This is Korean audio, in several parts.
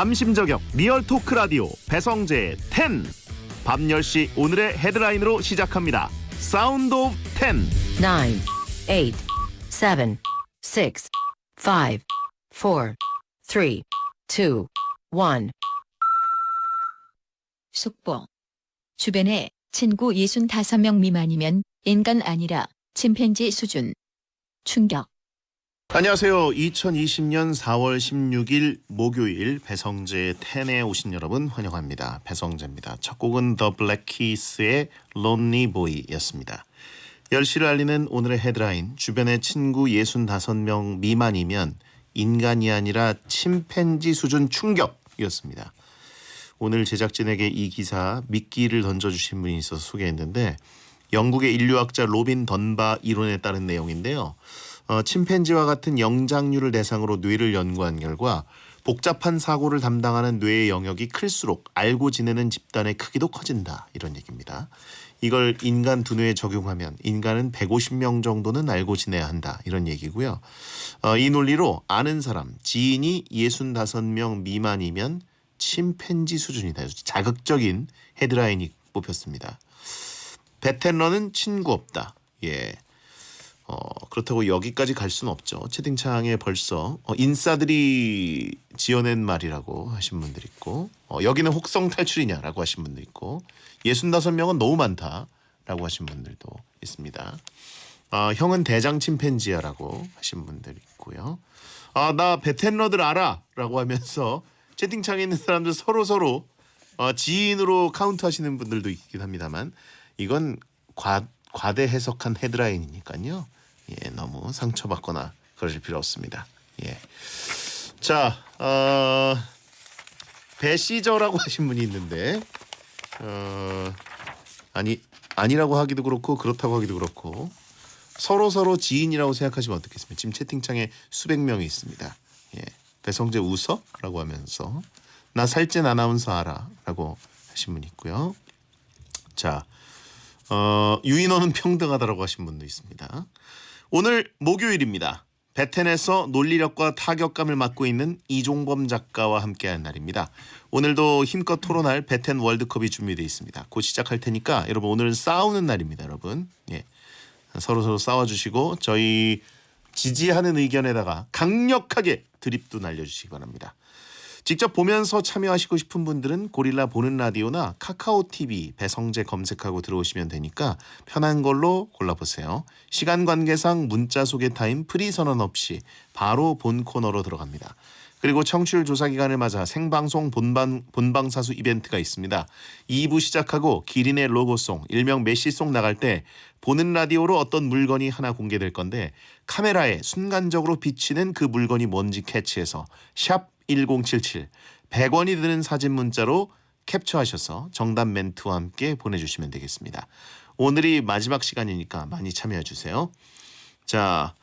남심저격 리얼 토크 라디오 배성재의 10. 밤 10시 오늘의 헤드라인으로 시작합니다. 사운드 오브 10. 9, 8, 7, 6, 5, 4, 3, 2, 1. 속보. 주변에 친구 65명 미만이면 인간 아니라 침팬지 수준. 충격. 안녕하세요. 2020년 4월 16일 목요일 배성재의 10에 오신 여러분 환영합니다. 배성재입니다. 첫 곡은 The Black Keys의 Lonely Boy였습니다. 10시를 알리는 오늘의 헤드라인, 주변에 친구 65명 미만이면 인간이 아니라 침팬지 수준 충격이었습니다. 오늘 제작진에게 이 기사 미끼를 던져주신 분이 있어서 소개했는데, 영국의 인류학자 로빈 던바 이론에 따른 내용인데요. 침팬지와 같은 영장류를 대상으로 뇌를 연구한 결과 복잡한 사고를 담당하는 뇌의 영역이 클수록 알고 지내는 집단의 크기도 커진다, 이런 얘기입니다. 이걸 인간 두뇌에 적용하면 인간은 150명 정도는 알고 지내야 한다, 이런 얘기고요. 이 논리로 아는 사람, 지인이 65명 미만이면 침팬지 수준이다. 자극적인 헤드라인이 뽑혔습니다. 베텐러는 친구 없다. 예. 그렇다고 여기까지 갈 수는 없죠. 채팅창에 벌써 인싸들이 지어낸 말이라고 하신 분들 있고, 여기는 혹성 탈출이냐라고 하신 분도 있고, 65명은 너무 많다라고 하신 분들도 있습니다. 형은 대장 침팬지야라고 하신 분들 있고요. 나 베텐러들 알아 라고 하면서 채팅창에 있는 사람들 서로 지인으로 카운트하시는 분들도 있긴 합니다만, 이건 과대 해석한 헤드라인이니까요. 예, 너무 상처받거나 그러실 필요 없습니다. 예. 자, 배시저라고 하신 분이 있는데, 아니라고 하기도 그렇고 그렇다고 하기도 그렇고, 서로 지인이라고 생각하시면 어떻겠습니까? 지금 채팅창에 수백 명이 있습니다. 예. 배성재 웃어? 라고 하면서 나 살찐 아나운서 알아? 라고 하신 분이 있고요. 자, 유인원은 평등하다라고 하신 분도 있습니다. 오늘 목요일입니다. 베텐에서 논리력과 타격감을 맡고 있는 이종범 작가와 함께한 날입니다. 오늘도 힘껏 토론할 베텐 월드컵이 준비되어 있습니다. 곧 시작할 테니까 여러분, 오늘은 싸우는 날입니다. 여러분, 예. 서로 싸워주시고 저희 지지하는 의견에다가 강력하게 드립도 날려주시기 바랍니다. 직접 보면서 참여하시고 싶은 분들은 고릴라 보는 라디오나 카카오TV 배성재 검색하고 들어오시면 되니까 편한 걸로 골라보세요. 시간 관계상 문자 소개 타임 프리 선언 없이 바로 본 코너로 들어갑니다. 그리고 청취율 조사 기간을 맞아 생방송 본방사수 이벤트가 있습니다. 2부 시작하고 기린의 로고송, 일명 메시송 나갈 때 보는 라디오로 어떤 물건이 하나 공개될 건데, 카메라에 순간적으로 비치는 그 물건이 뭔지 캐치해서 샵 1077 100원이 드는 사진 문자로 캡처하셔서 정답 멘트와 함께 보내주시면 되겠습니다. 오늘이 마지막 시간이니까 많이 참여해주세요. 자,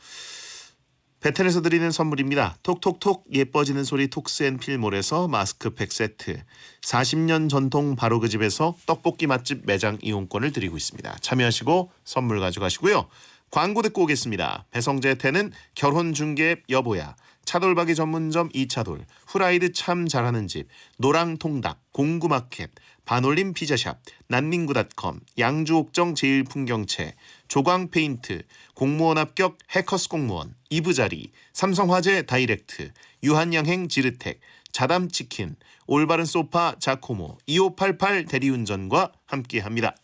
베텐에서 드리는 선물입니다. 톡톡톡 예뻐지는 소리 톡스앤필몰에서 마스크팩 세트, 40년 전통 바로 그 집에서 떡볶이 맛집 매장 이용권을 드리고 있습니다. 참여하시고 선물 가져가시고요. 광고 듣고 오겠습니다. 배성재 텐은 결혼 중개 여보야, 차돌박이 전문점 이차돌, 후라이드 참 잘하는 집, 노랑통닭, 공구마켓, 반올림 피자샵, 난닝구닷컴, 양주옥정 제일풍경채, 조광페인트, 공무원 합격 해커스 공무원, 이브자리, 삼성화재 다이렉트, 유한양행 지르텍, 자담치킨, 올바른 소파 자코모, 2588 대리운전과 함께합니다.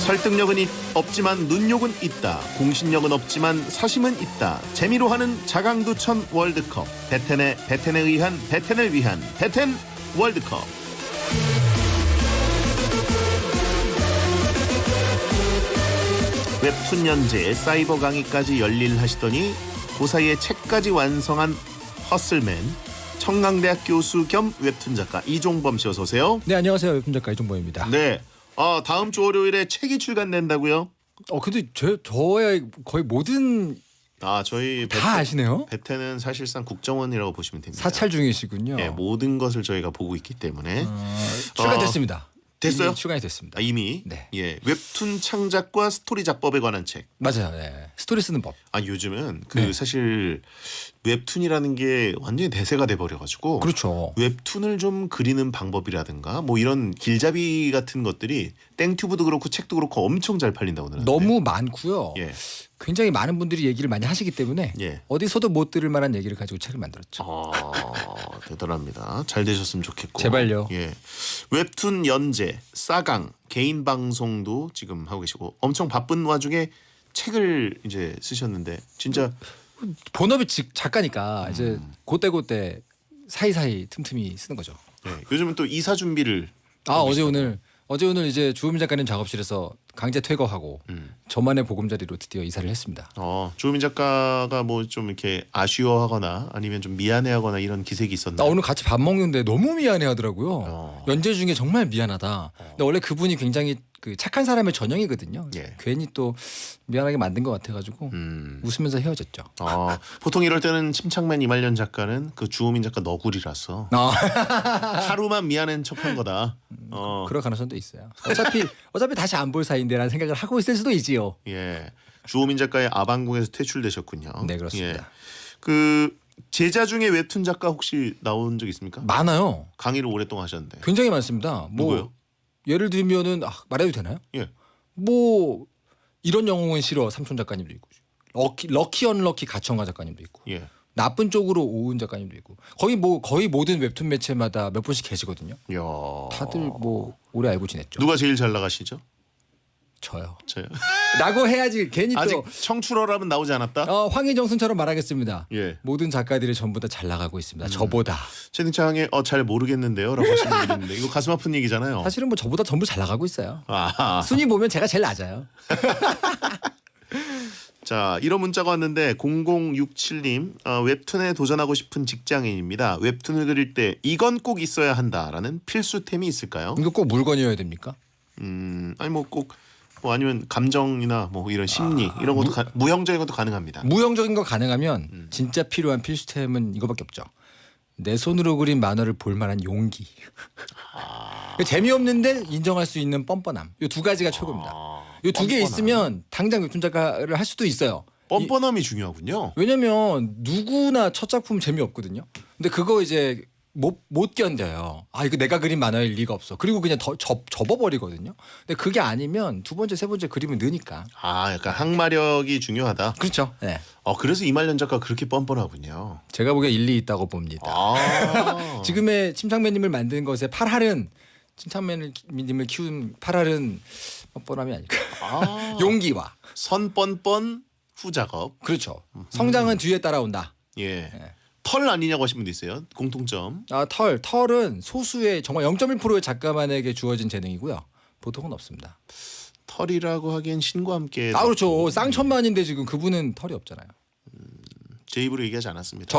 설득력은 없지만 눈욕은 있다. 공신력은 없지만 사심은 있다. 재미로 하는 자강두천 월드컵. 베텐에 의한 베텐을 위한 베텐 월드컵. 웹툰 연재, 사이버 강의까지 열일 하시더니 그 사이에 책까지 완성한 허슬맨, 청강대학 교수 겸 웹툰 작가 이종범 씨, 어서 오세요. 네, 안녕하세요. 웹툰 작가 이종범입니다. 네. 다음 주 월요일에 책이 출간된다고요? 근데 저의 거의 모든 저희 다 아시네요. 베텐은 사실상 국정원이라고 보시면 됩니다. 사찰 중이시군요. 네, 모든 것을 저희가 보고 있기 때문에 출간됐습니다. 됐어요? 이미 출간이 됐습니다. 이미? 네. 예, 웹툰 창작과 스토리 작법에 관한 책. 맞아요. 네. 스토리 쓰는 법. 요즘은 네. 사실 웹툰이라는 게 완전히 대세가 돼 버려 가지고 그렇죠. 웹툰을 좀 그리는 방법이라든가 뭐 이런 길잡이 같은 것들이 땡튜브도 그렇고 책도 그렇고 엄청 잘 팔린다고 들었는데. 너무 많고요. 예. 굉장히 많은 분들이 얘기를 많이 하시기 때문에 예. 어디서도 못 들을 만한 얘기를 가지고 책을 만들었죠. 대단합니다. 잘 되셨으면 좋겠고. 제발요. 예. 웹툰 연재, 싸강, 개인 방송도 지금 하고 계시고 엄청 바쁜 와중에 책을 이제 쓰셨는데 진짜 본업이 작가니까 이제 그때그때 사이사이 틈틈이 쓰는 거죠. 예. 요즘은 또 이사 준비를 어제 오늘 이제 주호민 작가님 작업실에서 강제 퇴거하고 저만의 보금자리로 드디어 이사를 했습니다. 조민 작가가 뭐 좀 이렇게 아쉬워하거나 아니면 좀 미안해하거나 이런 기색이 나 있었나요? 오늘 같이 밥 먹는데 너무 미안해하더라고요. 연재 중에 정말 미안하다. 근데 원래 그분이 굉장히 그 착한 사람의 전형이거든요. 예. 괜히 또 미안하게 만든 것 같아가지고 웃으면서 헤어졌죠. 보통 이럴 때는 침착맨 이말년 작가는 그 주호민 작가 너구리라서 하루만 미안한 척한 거다. 그럴 가능성도 있어요. 어차피 다시 안 볼 사이인데라는 생각을 하고 있을 수도 있지요. 예. 주호민 작가의 아방궁에서 퇴출되셨군요. 네, 그렇습니다. 예. 그 제자 중에 웹툰 작가 혹시 나온 적 있습니까? 많아요. 강의를 오랫동안 하셨는데. 굉장히 많습니다. 누구요? 예를 들면은 말해도 되나요? 예. 뭐 이런 영웅은 싫어 삼촌 작가님도 있고 럭키 언럭키 가청가 작가님도 있고 예. 나쁜 쪽으로 오은 작가님도 있고 거의 모든 웹툰 매체마다 몇 분씩 계시거든요. 야. 다들 뭐 오래 알고 지냈죠. 누가 제일 잘 나가시죠? 저요. 저요. 라고 해야지 괜히 아직 또 청출어랍은 나오지 않았다. 황희정순처럼 말하겠습니다. 예. 모든 작가들이 전부 다 잘 나가고 있습니다. 저보다. 채팅창에 잘 모르겠는데요라고 하시는 분이 있는데 이거 가슴 아픈 얘기잖아요. 사실은 뭐 저보다 전부 잘 나가고 있어요. 아. 순위 보면 제가 제일 낮아요. 자, 이런 문자가 왔는데 0067님 웹툰에 도전하고 싶은 직장인입니다. 웹툰을 그릴 때 이건 꼭 있어야 한다라는 필수템이 있을까요? 이거 꼭 물건이어야 됩니까? 아니 뭐 꼭 뭐 아니면 감정이나 뭐 이런 심리 이런 것도 무형적인 것도 가능합니다. 무형적인 거 가능하면 진짜 필요한 필수템은 이거밖에 없죠. 내 손으로 그린 만화를 볼 만한 용기. 재미없는데 인정할 수 있는 뻔뻔함. 이 두 가지가 최고입니다. 이 두 개 있으면 당장 웹툰 작가를 할 수도 있어요. 뻔뻔함이 중요하군요. 왜냐면 누구나 첫 작품 재미없거든요. 근데 그거 이제 못 견뎌요. 이거 내가 그린 만화일 리가 없어. 그리고 그냥 접어버리거든요. 근데 그게 아니면 두 번째 세 번째 그리면 느니까. 약간 항마력이 중요하다. 그렇죠. 네. 그래서 이말년 작가 그렇게 뻔뻔하군요. 제가 보기에 일리 있다고 봅니다. 지금의 침착맨님을 만든 것의 8할은 침착맨님을 키운 8할은 뻔뻔함이 아닐까. 용기와 선뻔뻔 후작업. 그렇죠. 성장은 뒤에 따라온다. 예. 털 아니냐고 하신 분도 있어요. 공통점. 털은 소수의 정말 0.1%의 작가만에게 주어진 재능이고요. 보통은 없습니다. 털이라고 하기엔 신과 함께. 그렇죠. 쌍천만인데 지금 그분은 털이 없잖아요. 제 입으로 얘기하지 않았습니다.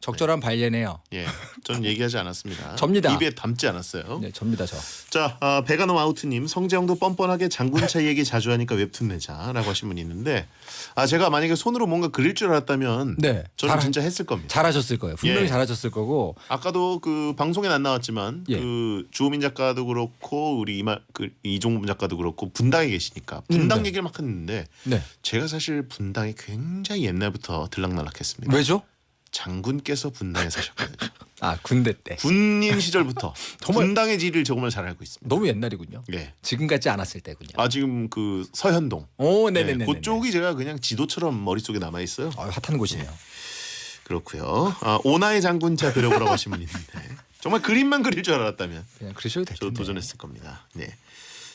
적절한 발예네요. 예, 전 얘기하지 않았습니다. 접니다. 입에 담지 않았어요. 네, 접니다 저. 자, 베가노 아우트님 성재형도 뻔뻔하게 장군차 얘기 자주 하니까 웹툰 내자라고 하신 분이 있는데, 제가 만약에 손으로 뭔가 그릴 줄 알았다면, 네, 저는 진짜 했을 겁니다. 잘하셨을 거예요. 분명히 예. 잘하셨을 거고. 아까도 그 방송엔 안 나왔지만 예. 그 주호민 작가도 그렇고 우리 이종범 작가도 그렇고 분당에 계시니까 분당 네. 얘기를 막 했는데, 네. 제가 사실 분당에 굉장히 옛날부터 들락날락했습니다. 왜죠? 장군께서 분당에 사셨거든요. 군대 때. 군인 시절부터 정말- 분당의 지리를 조금은 잘 알고 있습니다. 너무 옛날이군요. 네. 지금 같지 않았을 때군요. 지금 그 서현동. 네네네. 그쪽이 제가 그냥 지도처럼 머릿속에 남아 있어요. 핫한 곳이네요. 그렇고요. 오나의 장군차 그려보라고 하신 분이 있는데 정말 그림만 그릴 줄 알았다면 그냥 그러셔도 될 저 텐데. 도전했을 겁니다. 네.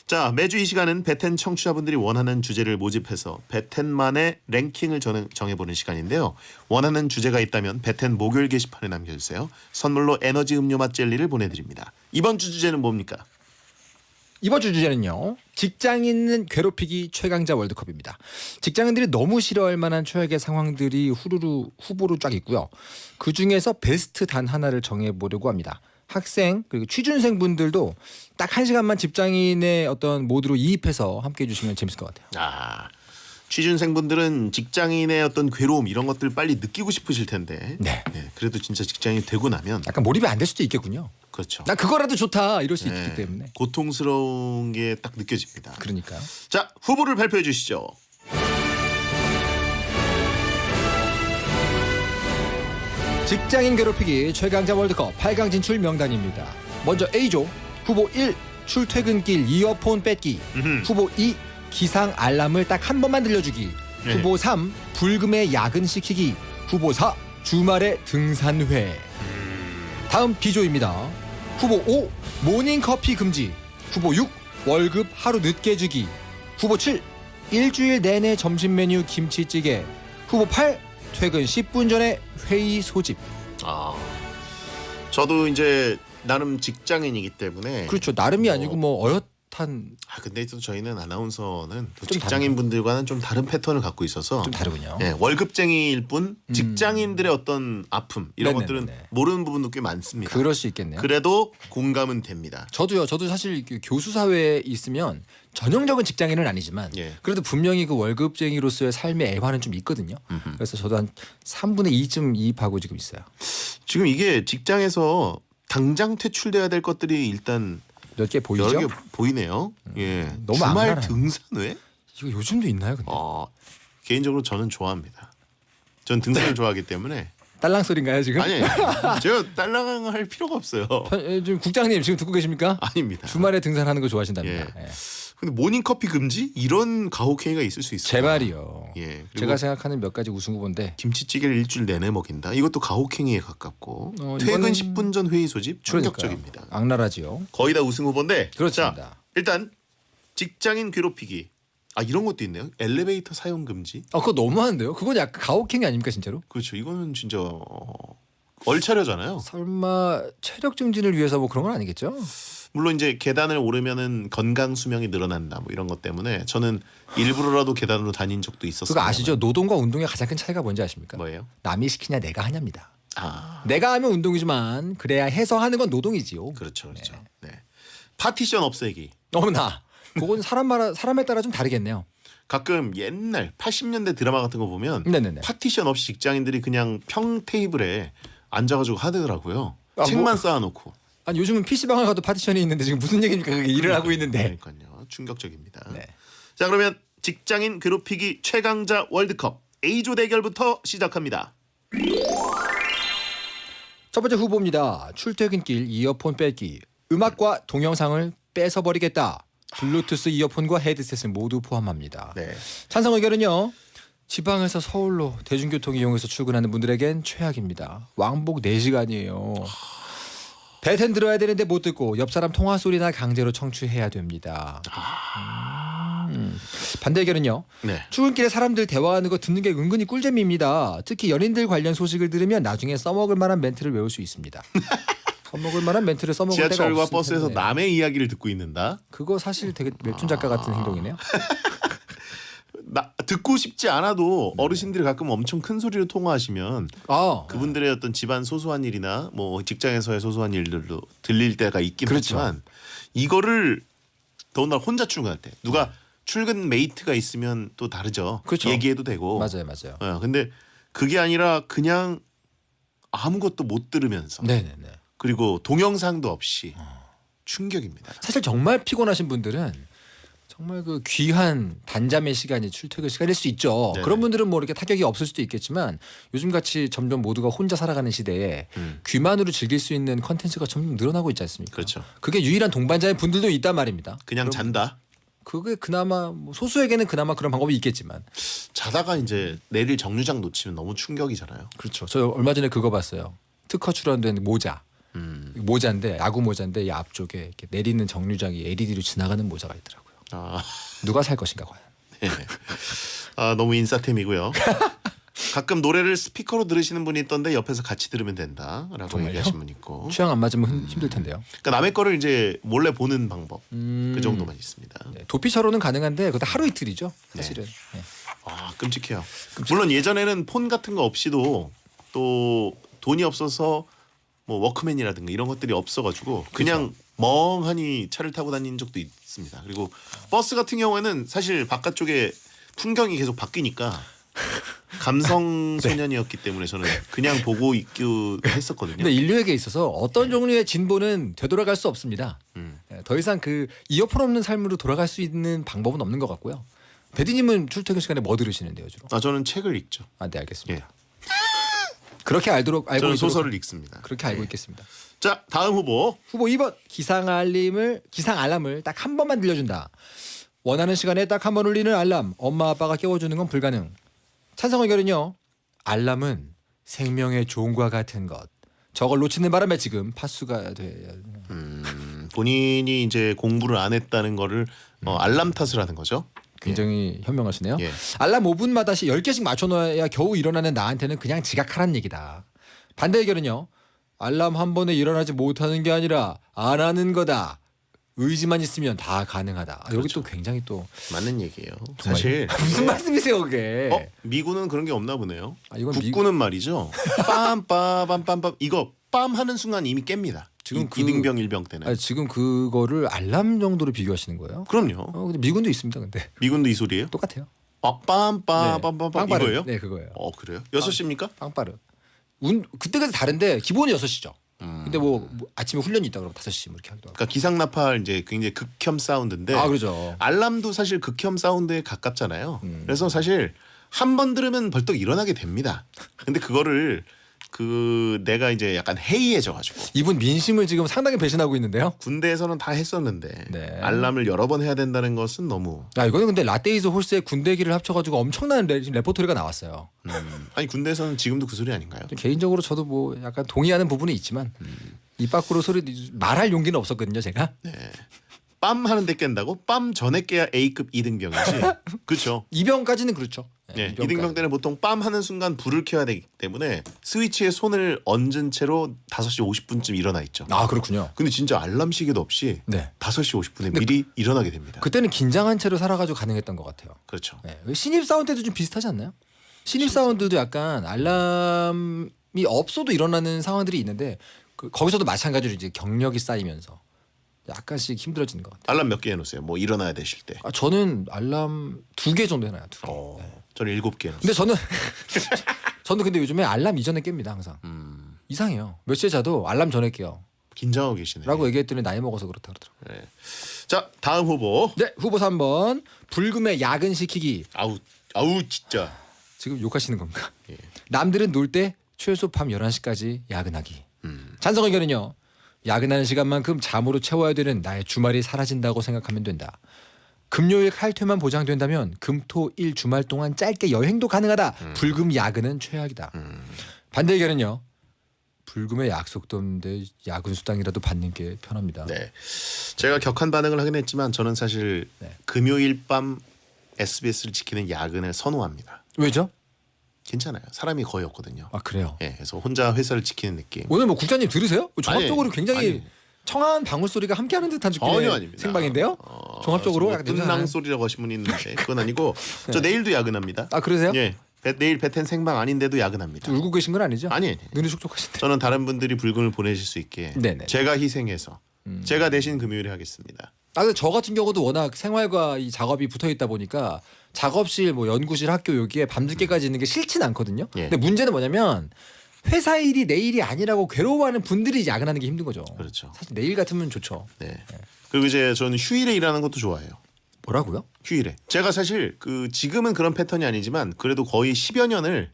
자, 매주 이 시간은 베텐 청취자분들이 원하는 주제를 모집해서 베텐만의 랭킹을 정해보는 시간인데요. 원하는 주제가 있다면 베텐 목요일 게시판에 남겨주세요. 선물로 에너지 음료 맛 젤리를 보내드립니다. 이번 주 주제는 뭡니까? 이번 주 주제는요. 직장인 괴롭히기 최강자 월드컵입니다. 직장인들이 너무 싫어할 만한 최악의 상황들이 후보로 쫙 있고요. 그중에서 베스트 단 하나를 정해보려고 합니다. 학생 그리고 취준생 분들도 딱 1시간만 직장인의 어떤 모드로 이입해서 함께해 주시면 재밌을 것 같아요. 취준생분들은 직장인의 어떤 괴로움 이런 것들 빨리 느끼고 싶으실 텐데 네. 그래도 진짜 직장인이 되고 나면 약간 몰입이 안 될 수도 있겠군요. 그렇죠. 난 그거라도 좋다 이럴 수 있기 때문에. 고통스러운 게 딱 느껴집니다. 그러니까요. 자, 후보를 발표해 주시죠. 직장인 괴롭히기 최강자 월드컵 8강 진출 명단입니다. 먼저 A조 후보 1 출퇴근길 이어폰 뺏기, 후보 2 기상 알람을 딱 한 번만 들려주기, 네. 후보 3 불금에 야근시키기, 후보 4 주말에 등산회. 다음 B조입니다. 후보 5 모닝커피 금지, 후보 6 월급 하루 늦게 주기, 후보 7 일주일 내내 점심 메뉴 김치찌개, 후보 8 퇴근 10분 전에 회의 소집. 아, 저도 이제 나름 직장인이기 때문에 그렇죠. 나름이 아니고 뭐 어엿한 근데 또 저희는 아나운서는 또 좀 직장인 분들과는 좀 다른 패턴을 갖고 있어서 좀 다르군요. 예, 월급쟁이일 뿐 직장인들의 어떤 아픔 이런 네네네네. 것들은 모르는 부분도 꽤 많습니다. 그럴 수 있겠네요. 그래도 공감은 됩니다. 저도요. 저도 사실 그 교수 사회에 있으면 전형적인 직장인은 아니지만 예. 그래도 분명히 그 월급쟁이로서의 삶의 애환은 좀 있거든요. 그래서 저도 한 3분의 2쯤 이입하고 지금 있어요. 지금 이게 직장에서 당장 퇴출돼야 될 것들이 일단 몇 개 보이죠? 여러 개 보이네요. 예, 너무 안 주말 가나요? 등산회? 이거 요즘도 있나요, 근데? 개인적으로 저는 좋아합니다. 전 등산을 좋아하기 때문에 딸랑 소리인가요, 지금? 아니 제가 딸랑할 필요가 없어요. 지금 국장님 지금 듣고 계십니까? 아닙니다. 주말에 등산하는 거 좋아하신답니다. 예. 예. 근데 모닝커피 금지 이런 가혹행위가 있을 수 있어요. 제 말이요. 예. 그리고 제가 생각하는 몇 가지 우승 후보인데 김치찌개를 일주일 내내 먹인다. 이것도 가혹행위에 가깝고 퇴근 이거는 10분 전 회의 소집 충격적입니다. 악랄하지요. 거의 다 우승 후보인데. 그렇습니다. 자, 일단 직장인 괴롭히기. 이런 것도 있네요. 엘리베이터 사용 금지. 그거 너무한데요? 그건 약간 가혹행위 아닙니까 진짜로? 그렇죠. 이거는 진짜 얼차려잖아요. 설마 체력 증진을 위해서 뭐 그런 건 아니겠죠? 물론 이제 계단을 오르면은 건강 수명이 늘어난다 뭐 이런 것 때문에 저는 일부러라도 계단으로 다닌 적도 있었어요. 그거 아시죠? 노동과 운동의 가장 큰 차이가 뭔지 아십니까? 뭐예요? 남이 시키냐 내가 하냐입니다. 아, 내가 하면 운동이지만 그래야 해서 하는 건 노동이지요. 그렇죠, 그렇죠. 네. 파티션 없애기. 어머나. 그건 사람에 따라 좀 다르겠네요. 가끔 옛날 80년대 드라마 같은 거 보면 네네네. 파티션 없이 직장인들이 그냥 평 테이블에 앉아가지고 하더라고요. 아, 책만 쌓아놓고. 아니 요즘은 PC방을 가도 파티션이 있는데 지금 무슨 얘기입니까? 그게 일을 하고 있는데. 그러니까요. 충격적입니다. 네. 자, 그러면 직장인 괴롭히기 최강자 월드컵 A조 대결부터 시작합니다. 첫 번째 후보입니다. 출퇴근길 이어폰 뺏기. 음악과 동영상을 뺏어버리겠다. 블루투스 이어폰과 헤드셋을 모두 포함합니다. 네. 찬성 의견은요. 지방에서 서울로 대중교통 이용해서 출근하는 분들에겐 최악입니다. 왕복 4시간이에요. 배텐 들어야 되는데 못 듣고 옆 사람 통화 소리나 강제로 청취해야 됩니다. 반대 의견은요. 네. 출근길에 사람들 대화하는 거 듣는 게 은근히 꿀잼입니다. 특히 연인들 관련 소식을 들으면 나중에 써먹을 만한 멘트를 외울 수 있습니다. 써먹을 만한 멘트를 써먹을 때가 지하철과 없을 버스에서 텐데. 남의 이야기를 듣고 있는다. 그거 사실 되게 웹툰 작가 같은 행동이네요. 듣고 싶지 않아도 어르신들이 가끔 엄청 큰 소리로 통화하시면 그분들의 어떤 집안 소소한 일이나 뭐 직장에서의 소소한 일들도 들릴 때가 있긴 그렇죠. 하지만 이거를 더군다나 혼자 출근할 때 누가 출근 메이트가 있으면 또 다르죠. 그렇죠. 얘기해도 되고. 맞아요. 근데 그게 아니라 그냥 아무것도 못 들으면서 네네네. 그리고 동영상도 없이 충격입니다. 사실 정말 피곤하신 분들은 정말 그 귀한 단잠의 시간이 출퇴근 시간일 수 있죠. 네네. 그런 분들은 뭐 이렇게 타격이 없을 수도 있겠지만 요즘 같이 점점 모두가 혼자 살아가는 시대에 귀만으로 즐길 수 있는 컨텐츠가 점점 늘어나고 있지 않습니까? 그렇죠. 그게 유일한 동반자인 분들도 있단 말입니다. 그냥 잔다. 그게 그나마 뭐 소수에게는 그나마 그런 방법이 있겠지만 자다가 이제 내릴 정류장 놓치면 너무 충격이잖아요. 그렇죠. 저 얼마 전에 그거 봤어요. 특허 출원된 모자. 모자인데 야구 모자인데 이 앞쪽에 이렇게 내리는 정류장이 LED로 지나가는 모자가 있더라고요. 누가 살 것인가 과연. 네. 너무 인싸템이고요. 가끔 노래를 스피커로 들으시는 분이 있던데 옆에서 같이 들으면 된다라고 정말요? 얘기하신 분 있고. 취향 안 맞으면 힘들 텐데요. 그러니까 남의 거를 이제 몰래 보는 방법 그 정도만 있습니다. 네, 도피처로는 가능한데 그것도 하루 이틀이죠. 사실은. 네. 끔찍해요. 물론 예전에는 폰 같은 거 없이도 또 돈이 없어서 뭐 워크맨이라든가 이런 것들이 없어가지고 그냥 멍하니 차를 타고 다닌 적도 있습니다. 그리고 버스 같은 경우에는 사실 바깥쪽에 풍경이 계속 바뀌니까 감성 소년이었기 때문에 저는 그냥 보고 있기도 했었거든요. 근데 인류에게 있어서 어떤 종류의 진보는 되돌아갈 수 없습니다. 네, 더 이상 그 이어폰 없는 삶으로 돌아갈 수 있는 방법은 없는 것 같고요. 배디님은 출퇴근 시간에 뭐 들으시는데요, 주로? 저는 책을 읽죠. 네, 알겠습니다. 그렇게 알고 저는 있도록 소설을 읽습니다. 그렇게 알고 예. 있겠습니다. 자, 다음 후보. 후보 2번 기상 알람을 딱 한 번만 들려준다. 원하는 시간에 딱 한 번 울리는 알람. 엄마 아빠가 깨워주는 건 불가능. 찬성 의견은요. 알람은 생명의 종과 같은 것. 저걸 놓치는 바람에 지금 파수가 돼요. 본인이 이제 공부를 안 했다는 거를 알람 탓을 하는 거죠. 굉장히 현명하시네요. 예. 알람 5분마다 10개씩 맞춰놓아야 겨우 일어나는 나한테는 그냥 지각하라는 얘기다. 반대 의견은요. 알람 한 번에 일어나지 못하는 게 아니라 안 하는 거다. 의지만 있으면 다 가능하다. 여기 또 굉장히 또 맞는 얘기예요. 사실 무슨 말씀이세요 그게? 미군은 그런 게 없나 보네요. 이건 북군은 말이죠. 빰빰빰빰빰 이거 빰 하는 순간 이미 깹니다. 지금 이등병 일병 때는. 지금 그거를 알람 정도로 비교하시는 거예요? 그럼요. 근데 미군도 있습니다. 근데 미군도 이 소리예요? 똑같아요. 빰빰빰빰빰 빵빠르. 이거예요? 네, 그거예요. 그래요? 6시입니까? 빵빠르. 그때까지 다른데 기본이 6시죠. 근데 뭐 아침에 훈련이 있다 그러면 5시 뭐 이렇게 하기도 하고. 그러니까 기상나팔 이제 굉장히 극혐 사운드인데 그렇죠. 알람도 사실 극혐 사운드에 가깝잖아요. 그래서 사실 한 번 들으면 벌떡 일어나게 됩니다. 근데 그거를 내가 이제 약간 해이해져가지고 이분 민심을 지금 상당히 배신하고 있는데요. 군대에서는 다 했었는데 네. 알람을 여러 번 해야 된다는 것은 너무 이거는 근데 라떼이즈 홀스의 군대 얘기를 합쳐가지고 엄청난 레포토리가 나왔어요. 아니 군대에서는 지금도 그 소리 아닌가요? 개인적으로 저도 뭐 약간 동의하는 부분이 있지만 입 밖으로 소리 말할 용기는 없었거든요, 제가. 네. 빰 하는데 깬다고? 빰 전에 깨야 A급 이등병이지. 그렇죠. 이병까지는 그렇죠. 네, 이병까지. 이등병 때는 보통 빰 하는 순간 불을 켜야 되기 때문에 스위치에 손을 얹은 채로 5시 50분쯤 일어나 있죠. 그렇군요. 근데 진짜 알람 시계도 없이 네. 5시 50분에 미리 일어나게 됩니다. 그때는 긴장한 채로 살아가지고 가능했던 것 같아요. 그렇죠. 네. 신입 사원 때도 좀 비슷하지 않나요? 신입 사원들도 약간 알람이 없어도 일어나는 상황들이 있는데 거기서도 마찬가지로 이제 경력이 쌓이면서 약간씩 힘들어지는 것 같아요. 알람 몇 개 해놓으세요? 뭐 일어나야 되실 때. 저는 알람 2개 정도 해놔요. 2개. 네. 저는 7개 해놓으세요. 근데 저는 근데 요즘에 알람 이전에 깹니다 항상. 이상해요. 몇 시에 자도 알람 전에 깨요. 긴장하고 계시네요. 라고 얘기했더니 나이 먹어서 그렇다 그러더라고요. 네. 자 다음 후보. 네, 후보 3번 불금에 야근시키기. 아우 진짜. 지금 욕하시는 겁니까? 예. 남들은 놀 때 최소 밤 11시까지 야근하기. 찬성 의견은요. 야근하는 시간만큼 잠으로 채워야 되는 나의 주말이 사라진다고 생각하면 된다. 금요일 칼퇴만 보장된다면 금토일 주말 동안 짧게 여행도 가능하다. 불금 야근은 최악이다. 반대 의견은요. 불금에 약속도 없는데 야근 수당이라도 받는 게 편합니다. 네. 제가 격한 반응을 하긴 했지만 저는 사실 네. 금요일 밤 SBS를 지키는 야근을 선호합니다. 왜죠? 괜찮아요. 사람이 거의 없거든요. 그래요. 예, 그래서 혼자 회사를 지키는 느낌. 오늘 뭐 국장님 들으세요? 종합적으로 아니, 굉장히 아니. 청아한 방울 소리가 함께하는 듯한 전혀 느낌의 아닙니다. 생방인데요. 종합적으로 약간 냄새 뜬낭 나는. 소리라고 하신 분이 있는데 그건 아니고 저 내일도 야근합니다. 그러세요? 예, 내일 베텐 생방 아닌데도 야근합니다. 울고 계신 건 아니죠? 아니. 눈이 촉촉하신데. 저는 다른 분들이 불금을 보내실 수 있게 네네. 제가 희생해서 제가 대신 금요일에 하겠습니다. 근데 저 같은 경우도 워낙 생활과 이 작업이 붙어 있다 보니까 작업실, 뭐 연구실, 학교 여기에 밤늦게까지 있는 게 싫진 않거든요. 예. 근데 문제는 뭐냐면 회사 일이 내 일이 아니라고 괴로워하는 분들이 야근하는 게 힘든 거죠. 그렇죠. 사실 내일 같으면 좋죠. 네. 그리고 이제 저는 휴일에 일하는 것도 좋아해요. 뭐라고요? 휴일에. 제가 사실 지금은 그런 패턴이 아니지만 그래도 거의 10여 년을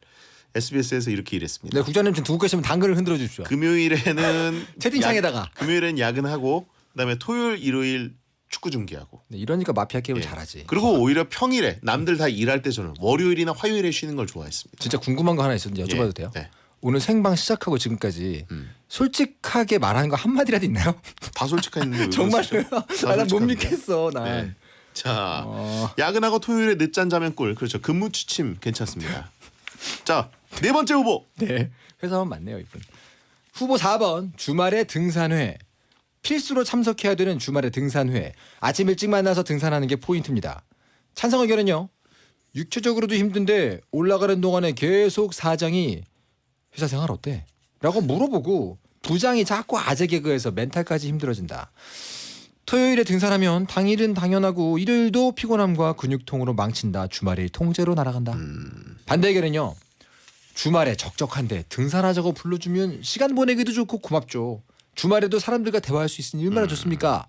SBS에서 이렇게 일했습니다. 네, 국장님 지금 두고 계시면 당근을 흔들어 주십시오. 금요일에는 채팅창에다가. 금요일엔 야근하고 그다음에 토요일, 일요일 축구 중계하고. 네, 이러니까 마피아 게임을 예. 잘하지. 그리고 오히려 평일에 남들 다 일할 때 저는 월요일이나 화요일에 쉬는 걸 좋아했습니다. 진짜 궁금한 거 하나 있었는데 여쭤봐도 돼요? 네. 오늘 생방 시작하고 지금까지 솔직하게 말하는 거 한마디라도 있나요? 다 솔직했는데 왜 정말로요? 그러시죠? 난 못 솔직합니다. 믿겠어. 난. 네. 자, 어. 야근하고 토요일에 늦잠 자면 꿀. 그렇죠. 근무 취침 괜찮습니다. 자, 네 번째 후보. 네. 회사원 맞네요, 이분. 후보 4번 주말에 등산회. 필수로 참석해야 되는 주말에 등산회. 아침 일찍 만나서 등산하는 게 포인트입니다. 찬성 의견은요. 육체적으로도 힘든데 올라가는 동안에 계속 사장이 회사 생활 어때? 라고 물어보고 부장이 자꾸 아재 개그해서 멘탈까지 힘들어진다. 토요일에 등산하면 당일은 당연하고 일요일도 피곤함과 근육통으로 망친다. 주말이 통째로 날아간다. 반대 의견은요. 주말에 적적한데 등산하자고 불러주면 시간 보내기도 좋고 고맙죠. 주말에도 사람들과 대화할 수 있으니 얼마나 좋습니까?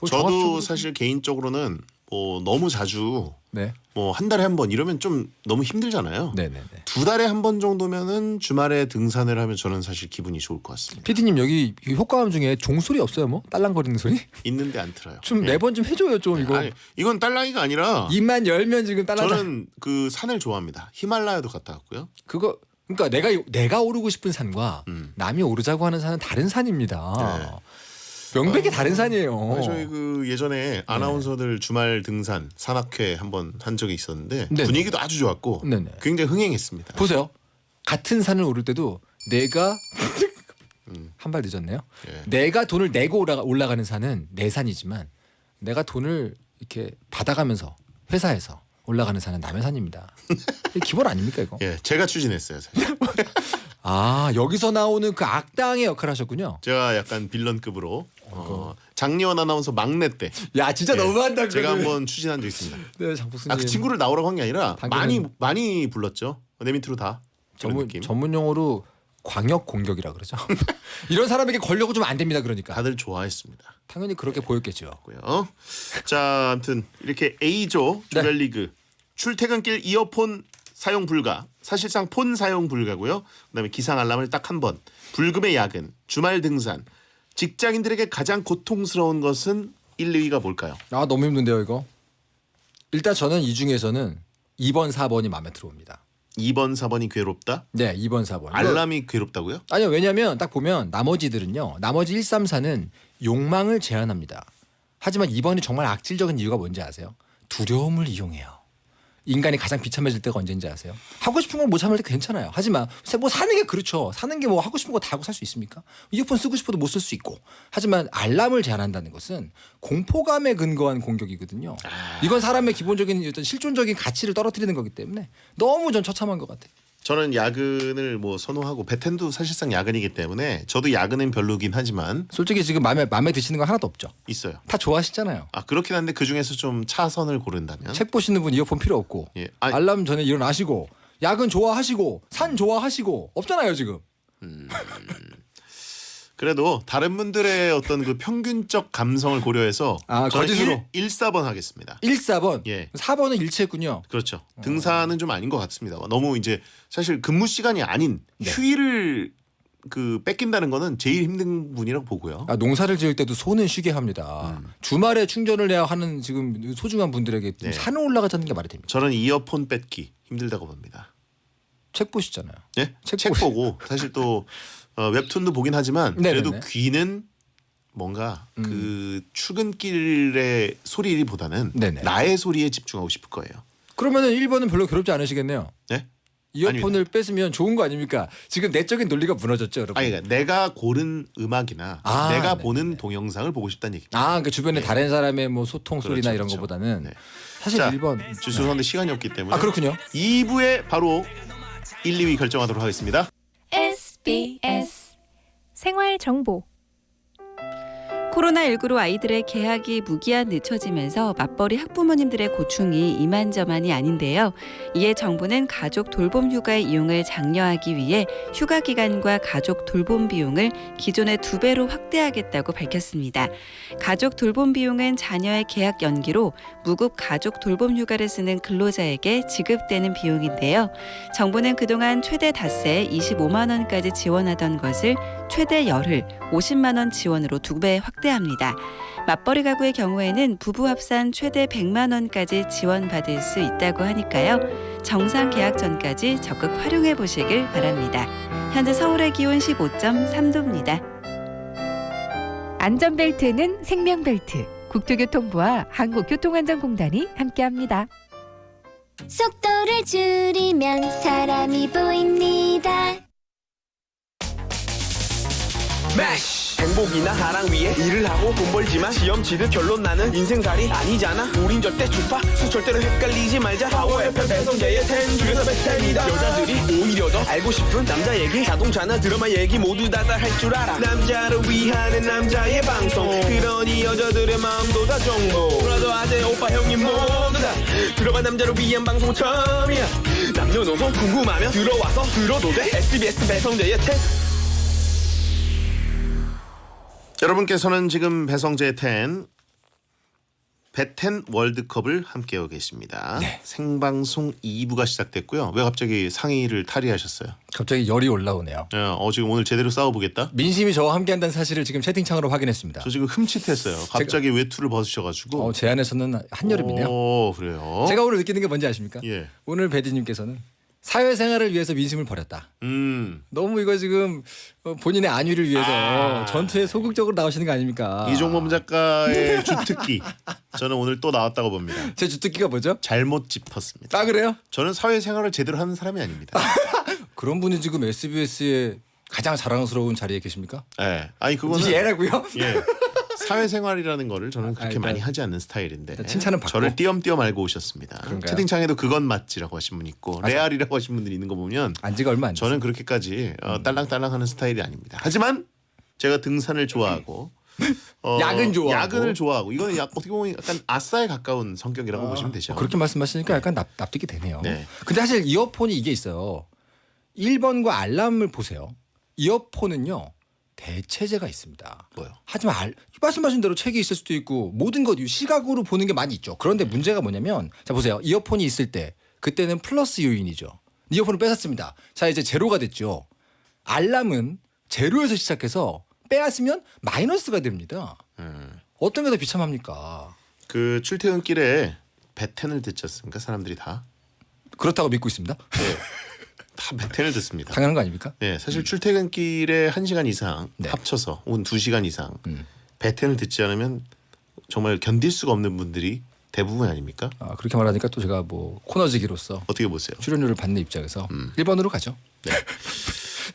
저도 사실 개인적으로는 뭐 너무 자주 네. 뭐 한 달에 한 번 이러면 좀 너무 힘들잖아요. 네네네. 2달에 한 번 정도면은 주말에 등산을 하면 저는 사실 기분이 좋을 것 같습니다. PD님 여기 이 효과음 중에 종소리 없어요? 뭐 딸랑거리는 소리? 있는데 안 틀어요. 좀 예. 매번 좀 해줘요 좀 이거. 아니, 이건 딸랑이가 아니라 입만 열면 지금 딸랑. 저는 그 산을 좋아합니다. 히말라야도 갔다 왔고요. 그거 그러니까 내가 오르고 싶은 산과 남이 오르자고 하는 산은 다른 산입니다. 네. 명백히 다른 산이에요. 아니, 저희 그 예전에 아나운서들 주말 등산 산악회 한번 한 적이 있었는데 네. 분위기도 아주 좋았고 네네. 굉장히 흥행했습니다. 보세요. 같은 산을 오를 때도 내가 한 발 늦었네요. 예. 내가 돈을 내고 올라가는 산은 내 산이지만 내가 돈을 이렇게 받아가면서 회사에서 올라가는 산은 남의 산입니다. 이게 기본 아닙니까 이거? 예, 제가 추진했어요. 사실. 아 여기서 나오는 그 악당의 역할을 하셨군요. 제가 약간 빌런급으로 장리원 아나운서 막내 때 야 진짜 예, 너무한다. 제가 그거는. 한번 추진한 적 있습니다. 네 장폭수님. 아, 그 친구를 나오라고 한 게 아니라 당근은- 많이 불렀죠. 내 밑으로 다. 그런 느낌. 전문 용어로 광역 공격이라 그러죠. 이런 사람에게 걸려고 좀 안 됩니다. 그러니까 다들 좋아했습니다. 당연히 그렇게 보였겠죠. 고요. 자, 아무튼 이렇게 A조 네. 조별리그 출퇴근길 이어폰 사용 불가. 사실상 폰 사용 불가고요. 그다음에 기상 알람을 딱 한 번. 불금의 야근, 주말 등산. 직장인들에게 가장 고통스러운 것은 1, 2위가 뭘까요? 아 너무 힘든데요 이거. 일단 저는 이 중에서는 2번 4번이 마음에 들어옵니다. 2번, 4번이 괴롭다. 네 2번 4번. 알람이 괴롭다고요? 아니요 왜냐하면 딱 보면 나머지들은요. 나머지 1, 3, 4는 욕망을 제한합니다. 하지만 2번이 정말 악질적인 이유가 뭔지 아세요? 두려움을 이용해요. 인간이 가장 비참해질 때가 언제인지 아세요? 하고 싶은 걸 못 참을 때 괜찮아요. 하지만 뭐 사는 게 그렇죠. 사는 게 뭐 하고 싶은 거 다 하고 살 수 있습니까? 이어폰 쓰고 싶어도 못 쓸 수 있고. 하지만 알람을 제한한다는 것은 공포감에 근거한 공격이거든요. 이건 사람의 기본적인 어떤 실존적인 가치를 떨어뜨리는 거기 때문에 너무 전 처참한 것 같아요. 저는 야근을 뭐 선호하고 베텐도 사실상 야근이기 때문에 저도 야근은 별로긴 하지만 솔직히 지금 마음에 드시는 거 하나도 없죠. 있어요. 다 좋아하시잖아요. 아, 그렇긴 한데 그 중에서 좀 차선을 고른다면 책 보시는 분 이어폰 필요 없고 예. 아니, 알람 전에 일어나시고 야근 좋아하시고 산 좋아하시고 없잖아요 지금. 그래도 다른 분들의 어떤 그 평균적 감성을 고려해서 아, 저는 거짓으로. 1, 4번 하겠습니다. 1, 4번. 예. 4번은 일치했군요. 그렇죠. 등산은 좀 아닌 것 같습니다. 너무 이제 사실 근무 시간이 아닌 네. 휴일을 그 뺏긴다는 거는 제일 힘든 분이라고 보고요. 아, 농사를 지을 때도 손은 쉬게 합니다. 주말에 충전을 해야 하는 지금 소중한 분들에게 네. 산에 올라가자는 게 말이 됩니까? 저는 이어폰 뺏기 힘들다고 봅니다. 책 보시잖아요. 예? 책 책 보고 사실 또 웹툰도 보긴 하지만 네네네. 그래도 귀는 뭔가 그 출근길의 소리보다는 네네. 나의 소리에 집중하고 싶을 거예요. 그러면은 1번은 별로 괴롭지 않으시겠네요. 네? 이어폰을 뺏으면 좋은 거 아닙니까? 지금 내적인 논리가 무너졌죠, 여러분. 아니 그러니까 내가 고른 음악이나 아, 내가 네네네. 보는 동영상을 보고 싶다는 얘기죠. 아, 그 주변에 다른 사람의 뭐 소통 소리나 그렇죠, 이런 그렇죠. 것보다는 네. 사실 자, 1번. 죄송한데 시간이 없기 때문에 아, 그렇군요. 2부에 바로 1, 2위 결정하도록 하겠습니다. SBS 생활 정보. 코로나19로 아이들의 개학이 무기한 늦춰지면서 맞벌이 학부모님들의 고충이 이만저만이 아닌데요. 이에 정부는 가족 돌봄 휴가의 이용을 장려하기 위해 휴가 기간과 가족 돌봄 비용을 기존의 2배로 확대하겠다고 밝혔습니다. 가족 돌봄 비용은 자녀의 개학 연기로 무급 가족 돌봄 휴가를 쓰는 근로자에게 지급되는 비용인데요. 정부는 그동안 최대 닷새 25만 원까지 지원하던 것을 최대 열흘 50만 원 지원으로 2배 확대합니다. 맞벌이 가구의 경우에는 부부 합산 최대 100만 원까지 지원받을 수 있다고 하니까요. 정상 계약 전까지 적극 활용해 보시길 바랍니다. 현재 서울의 기온 15.3도입니다. 안전벨트는 생명벨트. 국토교통부와 한국교통안전공단이 함께합니다. 속도를 줄이면 사람이 보입니다. 행복이나 사랑 위해 일을 하고 돈 벌지만 시험 치듯 결론 나는 인생살이 아니잖아. 우린 절대 주파수 절대로 헷갈리지 말자. 파워 FM 배성재의 10 중에서 110이다. 여자들이 오히려 더 알고 싶은 남자 얘기, 자동차나 드라마 얘기 모두 다 할 줄 알아. 남자를 위하는 남자의 방송, 그러니 여자들의 마음도 다 정보. 브라더 아재 오빠 형님 모두 다 들어가. 남자를 위한 방송 처음이야. 남녀노소 궁금하면 들어와서 들어도 돼. SBS 배성재의 10. 여러분께서는 지금 배성재의 10 배텐 월드컵을 함께하고 계십니다. 네. 생방송 2부가 시작됐고요. 왜 갑자기 상의를 탈의하셨어요? 갑자기 열이 올라오네요. 지금 오늘 제대로 싸워보겠다? 민심이 저와 함께한다는 사실을 지금 채팅창으로 확인했습니다. 저 지금 흠칫했어요. 갑자기 외투를 벗으셔가지고. 제 안에서는 한여름이네요. 오, 그래요? 제가 오늘 느끼는 게 뭔지 아십니까? 예. 오늘 배디님께서는 사회생활을 위해서 민심을 버렸다. 너무 이거 지금 본인의 안위를 위해서 전투에 소극적으로 나오시는 거 아닙니까? 이종범 작가의 주특기. 저는 오늘 또 나왔다고 봅니다. 제 주특기가 뭐죠? 잘못 짚었습니다. 아 그래요? 저는 사회생활을 제대로 하는 사람이 아닙니다. 그런 분이 지금 SBS의 가장 자랑스러운 자리에 계십니까? 예. 아니 그거는 얘라고요? 예. 사회생활이라는 거를 저는 그렇게 일단 많이 하지 않는 스타일인데 일단 칭찬은 받고. 저를 띄엄띄엄 알고 오셨습니다. 그런가요? 채팅창에도 그건 맞지라고 하신 분 있고 레알이라고 하신 분들이 있는 거 보면 안지가 얼마 안 됐어요. 저는 그렇게까지 딸랑딸랑하는 스타일이 아닙니다. 하지만 제가 등산을 좋아하고 야근 좋아하고. 야근을 좋아하고 이거는 어떻게 보면 약간 아싸에 가까운 성격이라고 보시면 되죠. 그렇게 말씀하시니까 약간 납득이 되네요. 네. 근데 사실 이어폰이 이게 있어요. 1번과 알람을 보세요. 이어폰은요. 대체제가 있습니다. 뭐요? 하지만 말씀하신 대로 책이 있을 수도 있고 모든 것 시각으로 보는 게 많이 있죠. 그런데 문제가 뭐냐면 자 보세요. 이어폰이 있을 때 그때는 플러스 요인이죠. 이어폰을 뺏었습니다. 자 이제 제로가 됐죠. 알람은 제로에서 시작해서 빼앗으면 마이너스가 됩니다. 어떤 게 더 비참합니까? 그 출퇴근길에 배텐을 듣지 않습니까? 사람들이 다. 그렇다고 믿고 있습니다. 네. 다 배텐을 듣습니다. 당연한 거 아닙니까? 네, 사실 출퇴근길에 1시간 이상 네. 합쳐서 혹은 2시간 이상 배텐을 듣지 않으면 정말 견딜 수가 없는 분들이 대부분 아닙니까? 그렇게 말하니까 또 제가 뭐 코너지기로서 어떻게 보세요? 출연료를 받는 입장에서 1번으로 가죠.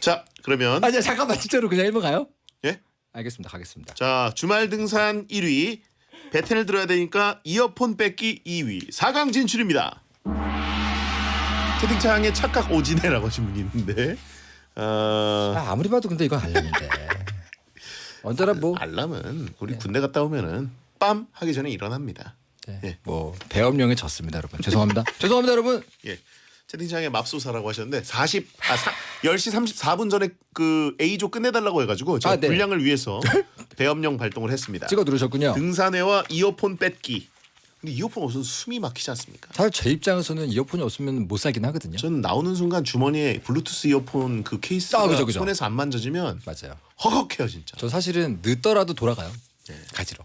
자, 그러면 아니 잠깐만 진짜로 그냥 1번 가요? 예? 알겠습니다. 가겠습니다. 자, 주말 등산 1위, 배텐을 들어야 되니까 이어폰 뺏기 2위, 4강 진출입니다. 채팅창에 착각 오지네라고 하신 분이 있는데 아무리 봐도 근데 이건 알람인데. 언제나 뭐 알람은 우리 군대 갔다 오면은 빰 하기 전에 일어납니다. 예. 뭐 배업령에 졌습니다, 여러분. 죄송합니다. 죄송합니다, 여러분. 예. 채팅창에 맙소사라고 하셨는데 10시 34분 전에 그 A조 끝내달라고 해가지고 제가 네. 분량을 위해서 배업령 발동을 했습니다. 찍어 누르셨군요. 등산회와 이어폰 뺏기. 근데 이어폰 없어서 숨이 막히지 않습니까? 사실 제 입장에서는 이어폰이 없으면 못 살긴 하거든요. 전 나오는 순간 주머니에 블루투스 이어폰 그 케이스가 그죠. 손에서 안 만져지면 맞아요. 허걱해요 진짜. 저 사실은 늦더라도 돌아가요. 가지러.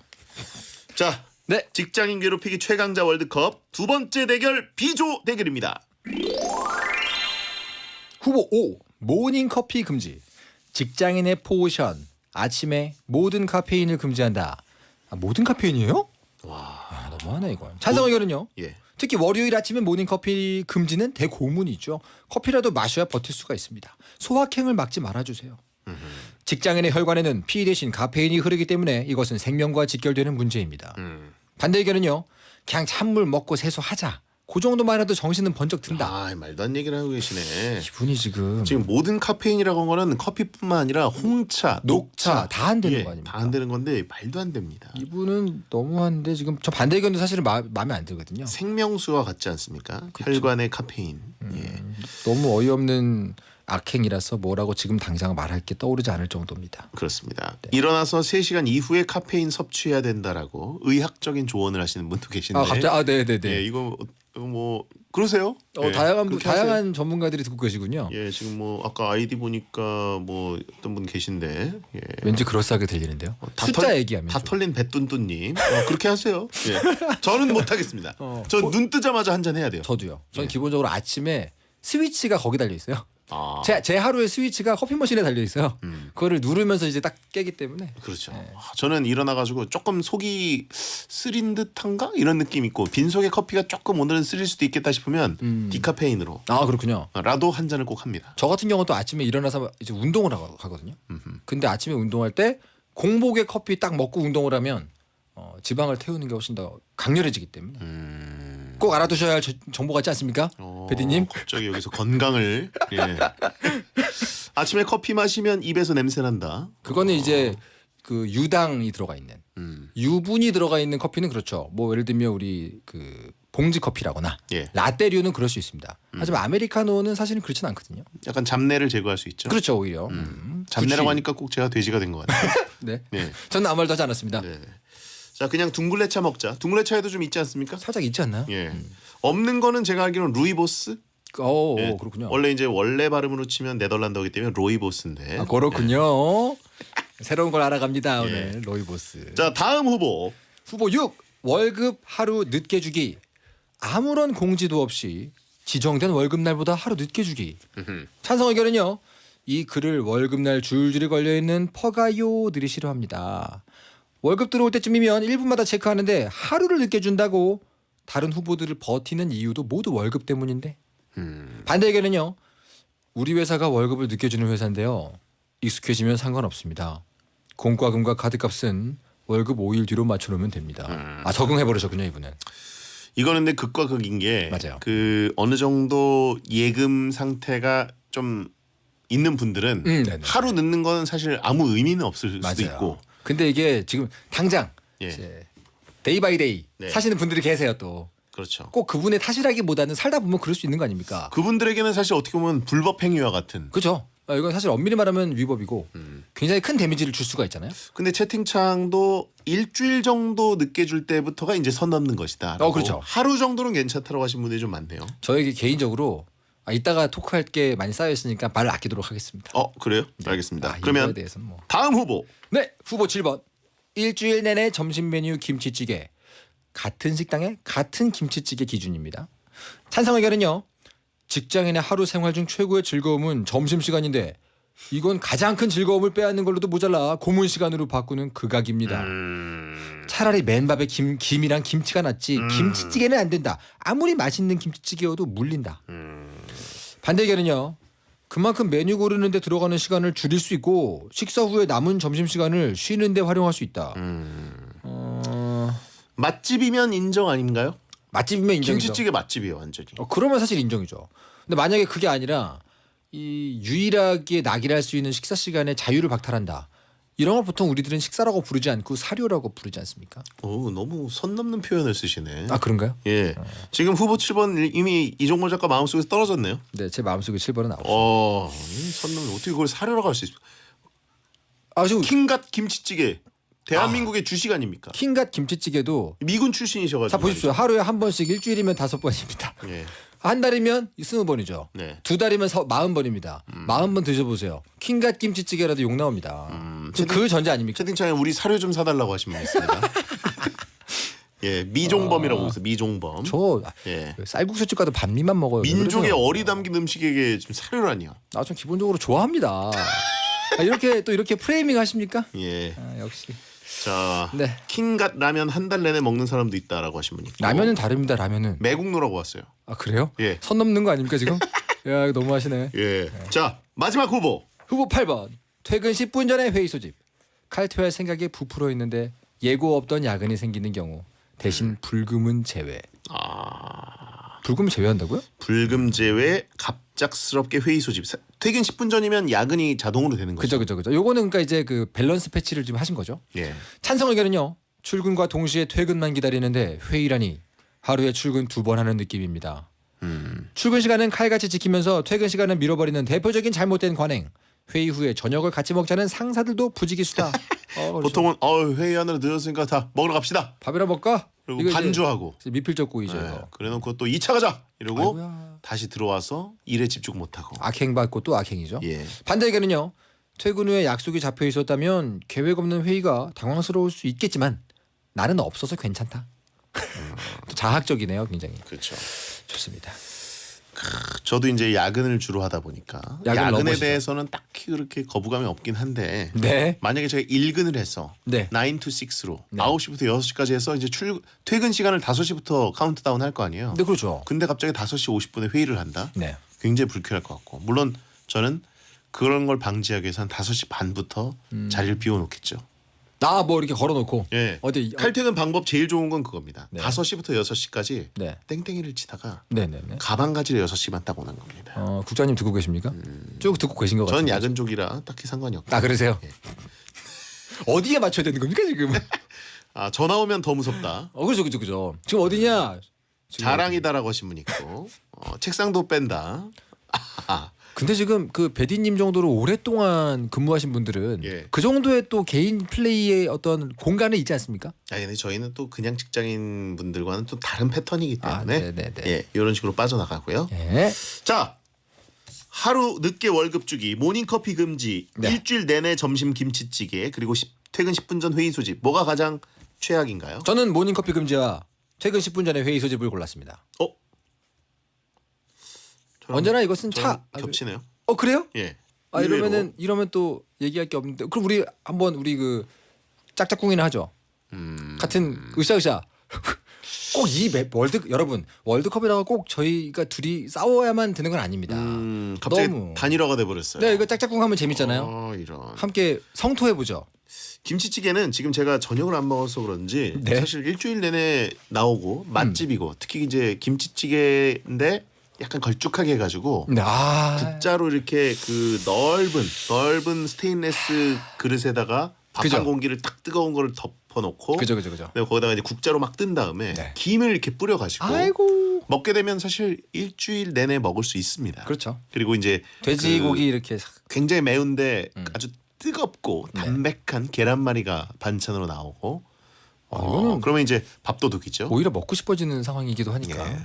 자, 네. 직장인 괴롭히기 최강자 월드컵 두 번째 대결 B조 대결입니다. 후보 5. 모닝 커피 금지. 직장인의 포션. 아침에 모든 카페인을 금지한다. 모든 카페인이에요? 와, 너무하네 이건. 찬성 의견은요? 예. 특히 월요일 아침에 모닝 커피 금지는 대고문이죠. 커피라도 마셔야 버틸 수가 있습니다. 소확행을 막지 말아주세요. 직장인의 혈관에는 피 대신 카페인이 흐르기 때문에 이것은 생명과 직결되는 문제입니다. 반대 의견은요. 그냥 찬물 먹고 세수하자. 그 정도만 해도 정신은 번쩍 든다. 아, 말도 안 얘기를 하고 계시네. 이분이 지금 모든 카페인이라고 한 거는 커피뿐만 아니라 홍차, 녹차 다 안 되는 거 아닙니까? 다 안 되는 건데 말도 안 됩니다. 이분은 너무한데 지금 저 반대 의견도 사실은 마음에 안 들거든요. 생명수와 같지 않습니까? 혈관의 카페인. 예. 너무 어이없는 악행이라서 뭐라고 지금 당장 말할 게 떠오르지 않을 정도입니다. 그렇습니다. 일어나서 3시간 이후에 카페인 섭취해야 된다라고 의학적인 조언을 하시는 분도 계신데. 네네네. 예, 이거 뭐 그러세요? 예, 다양한 그렇게 하세요. 다양한 전문가들이 듣고 계시군요. 예, 지금 뭐 아까 아이디 보니까 뭐 어떤 분 계신데. 예. 왠지 그럴싸하게 들리는데요. 숫자 얘기하면 다 좀. 털린 배뚠뚠님 그렇게 하세요. 예. 저는 못 하겠습니다. 저 눈 뜨자마자 한 잔 해야 돼요. 저도요. 저는 예. 기본적으로 아침에 스위치가 거기 달려 있어요. 아, 제 하루의 스위치가 커피 머신에 달려 있어요. 그거를 누르면서 이제 딱 깨기 때문에. 그렇죠. 예. 저는 일어나가지고 조금 속이 쓰린 듯한가 이런 느낌 있고 빈속에 커피가 조금 오늘은 쓰릴 수도 있겠다 싶으면 디카페인으로 그렇군요. 라도 한 잔을 꼭 합니다. 저 같은 경우는 또 아침에 일어나서 이제 운동을 하거든요. 근데 아침에 운동할 때 공복에 커피 딱 먹고 운동을 하면 지방을 태우는 게 훨씬 더 강렬해지기 때문에 꼭 알아두셔야 할 정보 같지 않습니까? 배디님? 갑자기 여기서 건강을 예. 아침에 커피 마시면 입에서 냄새 난다. 그거는 이제 그 유당이 들어가 있는 유분이 들어가 있는 커피는 그렇죠. 뭐 예를 들면 우리 그 봉지 커피라거나 예. 라떼류는 그럴 수 있습니다. 하지만 아메리카노는 사실은 그렇진 않거든요. 약간 잡내를 제거할 수 있죠. 그렇죠 오히려. 잡내라고 굳이. 하니까 꼭 제가 돼지가 된 것 같아요. 네. 네. 저는 아무 말도 하지 않았습니다. 네. 자, 그냥 둥글레차 먹자. 둥글레차에도 좀 있지 않습니까? 살짝 있지 않나요? 예. 없는 거는 제가 알기로는 루이보스. 오, 예. 그렇군요. 원래 발음으로 치면 네덜란드이기 때문에 로이보스인데. 아, 그렇군요. 새로운 걸 알아갑니다 오늘 로이보스. 자, 다음 후보. 후보 6 월급 하루 늦게 주기. 아무런 공지도 없이 지정된 월급날보다 하루 늦게 주기. 찬성 의견은요. 이 글을 월급날 줄줄이 걸려있는 퍼가요들이 싫어합니다. 월급 들어올 때쯤이면 1분마다 체크하는데 하루를 늦게 준다고. 다른 후보들을 버티는 이유도 모두 월급 때문인데. 반대 의견은요. 우리 회사가 월급을 늦게 주는 회사인데요. 익숙해지면 상관없습니다. 공과금과 카드값은 월급 5일 뒤로 맞춰놓으면 됩니다. 아, 적응해버리셨군요 이분은. 이거는 근데 극과 극인 게 맞아요. 그 어느 정도 예금 상태가 좀 있는 분들은 네네. 하루 늦는 건 사실 아무 의미는 없을 수도 맞아요. 있고. 근데 이게 지금 당장 예. 이제 데이 바이 데이 네. 사시는 분들이 계세요 또. 그렇죠. 꼭 그분의 탓이라기보다는 살다 보면 그럴 수 있는 거 아닙니까? 그분들에게는 사실 어떻게 보면 불법 행위와 같은. 그렇죠. 이건 사실 엄밀히 말하면 위법이고 굉장히 큰 데미지를 줄 수가 있잖아요. 근데 채팅창도 일주일 정도 늦게 줄 때부터가 이제 선 넘는 것이다. 그렇죠. 하루 정도는 괜찮다고 하신 분들이 좀 많네요. 저에게 개인적으로 이따가 토크할 게 많이 쌓여 있으니까 말을 아끼도록 하겠습니다. 그래요? 알겠습니다. 이거에 그러면 대해서는 뭐. 다음 후보. 네, 후보 7번. 일주일 내내 점심 메뉴 김치찌개. 같은 식당에 같은 김치찌개 기준입니다. 찬성 의견은요. 직장인의 하루 생활 중 최고의 즐거움은 점심시간인데 이건 가장 큰 즐거움을 빼앗는 걸로도 모자라 고문 시간으로 바꾸는 극악입니다. 차라리 맨밥에 김이랑 김치가 낫지 김치찌개는 안 된다. 아무리 맛있는 김치찌개여도 물린다. 반대 의견은요. 그만큼 메뉴 고르는 데 들어가는 시간을 줄일 수 있고 식사 후에 남은 점심시간을 쉬는 데 활용할 수 있다. 맛집이면 인정 아닌가요? 맛집이면 인정이죠. 김치찌개 맛집이에요, 완전히. 그러면 사실 인정이죠. 근데 만약에 그게 아니라 이 유일하게 낙일할 수 있는 식사 시간에 자유를 박탈한다. 이런 걸 보통 우리들은 식사라고 부르지 않고 사료라고 부르지 않습니까? 너무 선 넘는 표현을 쓰시네. 아, 그런가요? 예. 지금 후보 7번 이미 이종걸 작가 마음속에서 떨어졌네요. 네, 제 마음속에 7번은 나오죠. 선 넘는 어떻게 그걸 사료라고 할 수 있을까? 지금 킹갓 김치찌개. 대한민국의 주식 아닙니까? 킹갓 김치찌개도 미군 출신이셔가지고. 자 보십시오. 하루에 한 번씩 일주일이면 5번입니다. 예. 한 달이면 20번이죠. 네. 2달이면 40번입니다. 40번 드셔보세요. 킹갓 김치찌개라도 욕 나옵니다. 그 전제 아닙니까? 채팅창에 우리 사료 좀 사달라고 하신 분 있습니다. 예, 미종범이라고 있어요. 미종범. 저 예. 쌀국수집 가도 반미만 먹어요. 왜 민족의 그러세요? 어리 담긴 음식에게 좀 사료라니요. 전 기본적으로 좋아합니다. 이렇게 프레이밍 하십니까? 예. 역시. 자, 네. 킹갓 라면 한 달 내내 먹는 사람도 있다라고 하신 분이 있고. 라면은 다릅니다. 라면은. 매국노라고 왔어요. 그래요? 예. 선 넘는 거 아닙니까 지금? 야, 이거 너무하시네. 예. 자, 마지막 후보. 후보 8번. 퇴근 10분 전에 회의 소집. 칼퇴할 생각에 부풀어 있는데 예고 없던 야근이 생기는 경우 대신 불금은 제외. 불금 제외한다고요? 불금 제외 갑작스럽게 회의 소집. 퇴근 10분 전이면 야근이 자동으로 되는 거죠. 그죠. 요거는 그러니까 이제 그 밸런스 패치를 좀 하신 거죠. 예. 찬성 의견은요. 출근과 동시에 퇴근만 기다리는데 회의라니 하루에 출근 2번 하는 느낌입니다. 출근 시간은 칼같이 지키면서 퇴근 시간은 밀어버리는 대표적인 잘못된 관행. 회의 후에 저녁을 같이 먹자는 상사들도 부지기수다. 그렇죠. 보통은 회의하느라 늦었으니까 다 먹으러 갑시다. 밥이나 먹까? 그리고 이거 이제 반주하고. 미필적 고의죠. 예. 이거. 그래놓고 또 2차 가자 이러고 아이고야. 다시 들어와서 일에 집중 못하고. 악행 받고 또 악행이죠. 예. 반대 의견은요. 퇴근 후에 약속이 잡혀 있었다면 계획 없는 회의가 당황스러울 수 있겠지만 나는 없어서 괜찮다. 또 자학적이네요, 굉장히. 그렇죠. 좋습니다. 저도 이제 야근을 주로 하다 보니까 야근을 야근에 넘으시죠? 대해서는 딱히 그렇게 거부감이 없긴 한데 네. 만약에 제가 일근을 해서 네. 9 to 6로 네. 9시부터 6시까지 해서 이제 퇴근 시간을 5시부터 카운트다운 할 거 아니에요. 네, 그렇죠. 근데 갑자기 5시 50분에 회의를 한다. 네. 굉장히 불쾌할 것 같고 물론 저는 그런 걸 방지하기 위해서 한 5시 반부터 자리를 비워놓겠죠. 뭐 이렇게 걸어놓고. 예. 어디 칼퇴근 방법 제일 좋은 건 그겁니다. 네. 5시부터 6시까지 네. 땡땡이를 치다가 네네네. 가방 가지러 6시만 딱 오는 겁니다. 국장님 듣고 계십니까? 쭉 듣고 계신 것 같아요. 저는 야근 쪽이라 딱히 상관이 없고. 그러세요? 어디에 맞춰야 되는 겁니까 지금? 전화 오면 더 무섭다. 그죠. 지금 어디냐? 지금 자랑이다라고 하신 분 있고 책상도 뺀다. 근데 지금 그 베디님 정도로 오랫동안 근무하신 분들은 예. 그 정도의 또 개인 플레이의 어떤 공간에 있지 않습니까? 아니 근데 저희는 또 그냥 직장인 분들과는 또 다른 패턴이기 때문에 네네네. 예, 이런 식으로 빠져나가고요. 예. 자, 하루 늦게 월급 주기, 모닝커피 금지, 네. 일주일 내내 점심 김치찌개, 그리고 퇴근 10분 전 회의 소집. 뭐가 가장 최악인가요? 저는 모닝커피 금지와 퇴근 10분 전에 회의 소집을 골랐습니다. 저랑- 언제나 이것은 저랑 겹치네요. 그래요? 예. 아 의외로. 이러면 또 얘기할 게 없는데 그럼 우리 한번 우리 그 짝짝꿍이나 하죠. 같은 으쌰으쌰. 꼭 이 여러분 월드컵이라고 꼭 저희가 둘이 싸워야만 되는 건 아닙니다. 갑자기 너무. 단일화가 돼 버렸어요. 네, 이거 짝짝꿍 하면 재밌잖아요. 이런. 함께 성토해 보죠. 김치찌개는 지금 제가 저녁을 안 먹어서 그런지 네. 사실 일주일 내내 나오고 맛집이고 특히 이제 김치찌개인데 약간 걸쭉하게 해가지고 네. 국자로 이렇게 그 넓은 스테인레스 그릇에다가 밥 그죠. 한 공기를 딱 뜨거운 거를 덮어놓고 그죠. 그다음에 거기다가 이제 국자로 막 뜬 다음에 네. 김을 이렇게 뿌려가지고 아이고. 먹게 되면 사실 일주일 내내 먹을 수 있습니다. 그렇죠. 그리고 이제 돼지고기 이렇게 굉장히 매운데 음. 아주 뜨겁고 담백한 계란말이가 반찬으로 나오고 이거는 그러면 이제 밥도둑이죠. 오히려 먹고 싶어지는 상황이기도 하니까. 예.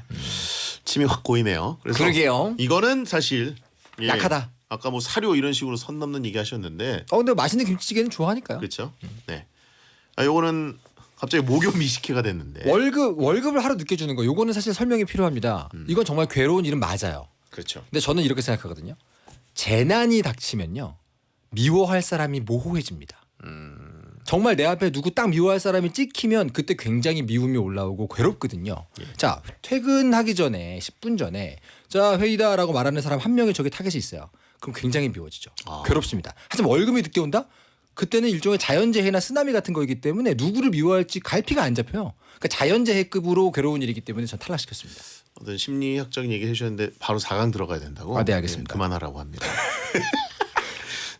침이 확 고이네요. 그래서 그러게요. 이거는 사실 예, 약하다. 아까 뭐 사료 이런 식으로 선 넘는 얘기 하셨는데 근데 맛있는 김치찌개는 좋아하니까요. 그렇죠. 네. 요거는 갑자기 목욕 미식회가 됐는데. 월급을 하루 늦게 주는 거. 요거는 사실 설명이 필요합니다. 이건 정말 괴로운 일은 맞아요. 그렇죠. 근데 저는 이렇게 생각하거든요. 재난이 닥치면요. 미워할 사람이 모호해집니다. 정말 내 앞에 누구 딱 미워할 사람이 찍히면 그때 굉장히 미움이 올라오고 괴롭거든요. 자, 퇴근하기 전에 10분 전에 자, 회의다라고 말하는 사람 한 명이 저기 타겟이 있어요. 그럼 굉장히 미워지죠. 괴롭습니다. 하지만 월급이 늦게 온다? 그때는 일종의 자연재해나 쓰나미 같은 거이기 때문에 누구를 미워할지 갈피가 안 잡혀요. 그러니까 자연재해급으로 괴로운 일이기 때문에 전 탈락시켰습니다. 어떤 심리학적인 얘기 해주셨는데 바로 4강 들어가야 된다고. 네, 알겠습니다. 예, 그만하라고 합니다.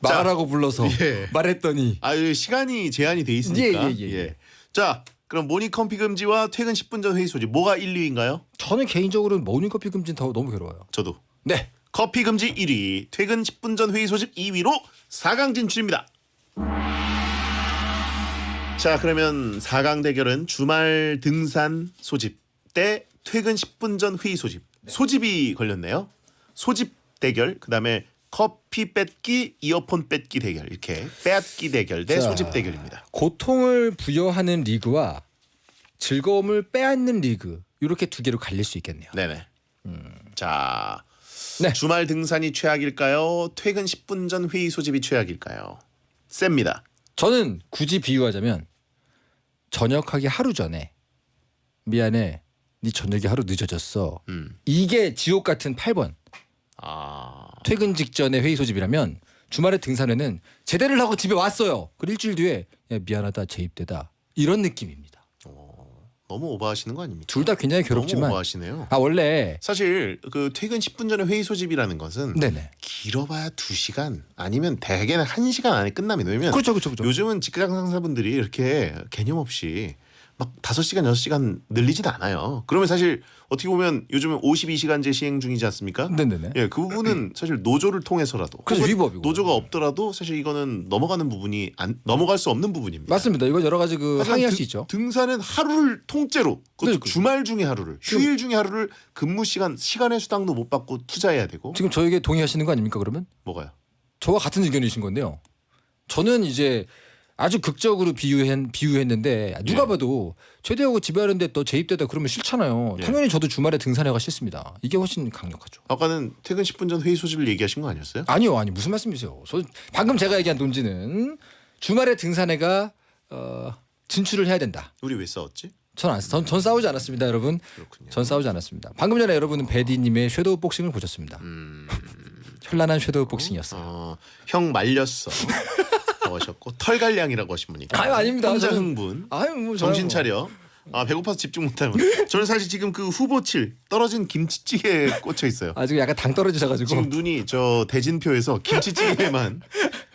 말하라고 불러서 예. 말했더니 시간이 제한이 돼 있으니까. 예. 자, 그럼 모닝커피 금지와 퇴근 10분 전 회의 소집 뭐가 1, 2위인가요? 저는 개인적으로는 모닝커피 금지는 너무 괴로워요. 저도. 네. 커피 금지 1위, 퇴근 10분 전 회의 소집 2위로 4강 진출입니다. 자, 그러면 4강 대결은 주말 등산 소집 대 퇴근 10분 전 회의 소집. 소집이 걸렸네요. 소집 대결, 그다음에 커피 뺏기, 이어폰 뺏기 대결, 이렇게 뺏기 대결 대 자. 소집 대결입니다. 고통을 부여하는 리그와 즐거움을 빼앗는 리그 이렇게 두 개로 갈릴 수 있겠네요. 네네. 자, 네. 주말 등산이 최악일까요? 퇴근 10분 전 회의 소집이 최악일까요? 셉니다. 저는 굳이 비유하자면 전역하기 하루 전에 미안해 네 저녁이 하루 늦어졌어. 이게 지옥 같은 8번. 퇴근 직전에 회의 소집이라면 주말에 등산에는 제대를 하고 집에 왔어요. 그리고 일주일 뒤에 야, 미안하다 재입대다 이런 느낌입니다. 너무 오버하시는 거 아닙니까? 둘 다 굉장히 너무 괴롭지만 오버하시네요. 원래 사실 그 퇴근 10분 전에 회의 소집이라는 것은 네네. 길어봐야 2시간 아니면 대개는 1시간 안에 끝납니다. 왜냐면 그렇죠. 요즘은 직장 상사분들이 이렇게 개념 없이 막 5시간, 6시간 늘리지도 않아요. 그러면 사실 어떻게 보면 요즘은 52시간제 시행 중이지 않습니까? 네네네. 예, 그 부분은 사실 노조를 통해서라도 그래서 혹은 위법이고. 노조가 없더라도 사실 이거는 넘어가는 부분이 넘어갈 수 없는 부분입니다. 맞습니다. 이거 여러 가지 그 하지만 항의할 수 있죠. 등산은 하루를 통째로 그것도 네, 주말 중에 하루를 휴일 중에 하루를 근무 시간의 수당도 못 받고 투자해야 되고 지금 저에게 동의하시는 거 아닙니까 그러면? 뭐가요? 저와 같은 의견이신 건데요. 저는 이제 아주 극적으로 비유했는데 누가 예. 봐도 제대하고 집에 하는데 또 재입대다 그러면 싫잖아요. 예. 당연히 저도 주말에 등산회가 싫습니다. 이게 훨씬 강력하죠. 아까는 퇴근 10분 전 회의 소집을 얘기하신 거 아니었어요? 아니요, 무슨 말씀이세요? 방금 제가 얘기한 논지는 주말에 등산회가 진출을 해야 된다. 우리 왜 싸웠지? 전 싸우지 않았습니다, 여러분. 그렇군요. 전 싸우지 않았습니다. 방금 전에 여러분은 베디님의 섀도우 복싱을 보셨습니다. 현란한 섀도우 복싱이었어요. 형 말렸어. 하셨고 털갈량이라고 하신 분이. 아닙니다. 혼자 저는- 흥분. 뭐 정신 차려. 배고파서 집중 못하는. 저는 사실 지금 그 후보칠 떨어진 김치찌개에 꽂혀 있어요. 지금 약간 당 떨어지셔가지고. 지금 눈이 저 대진표에서 김치찌개만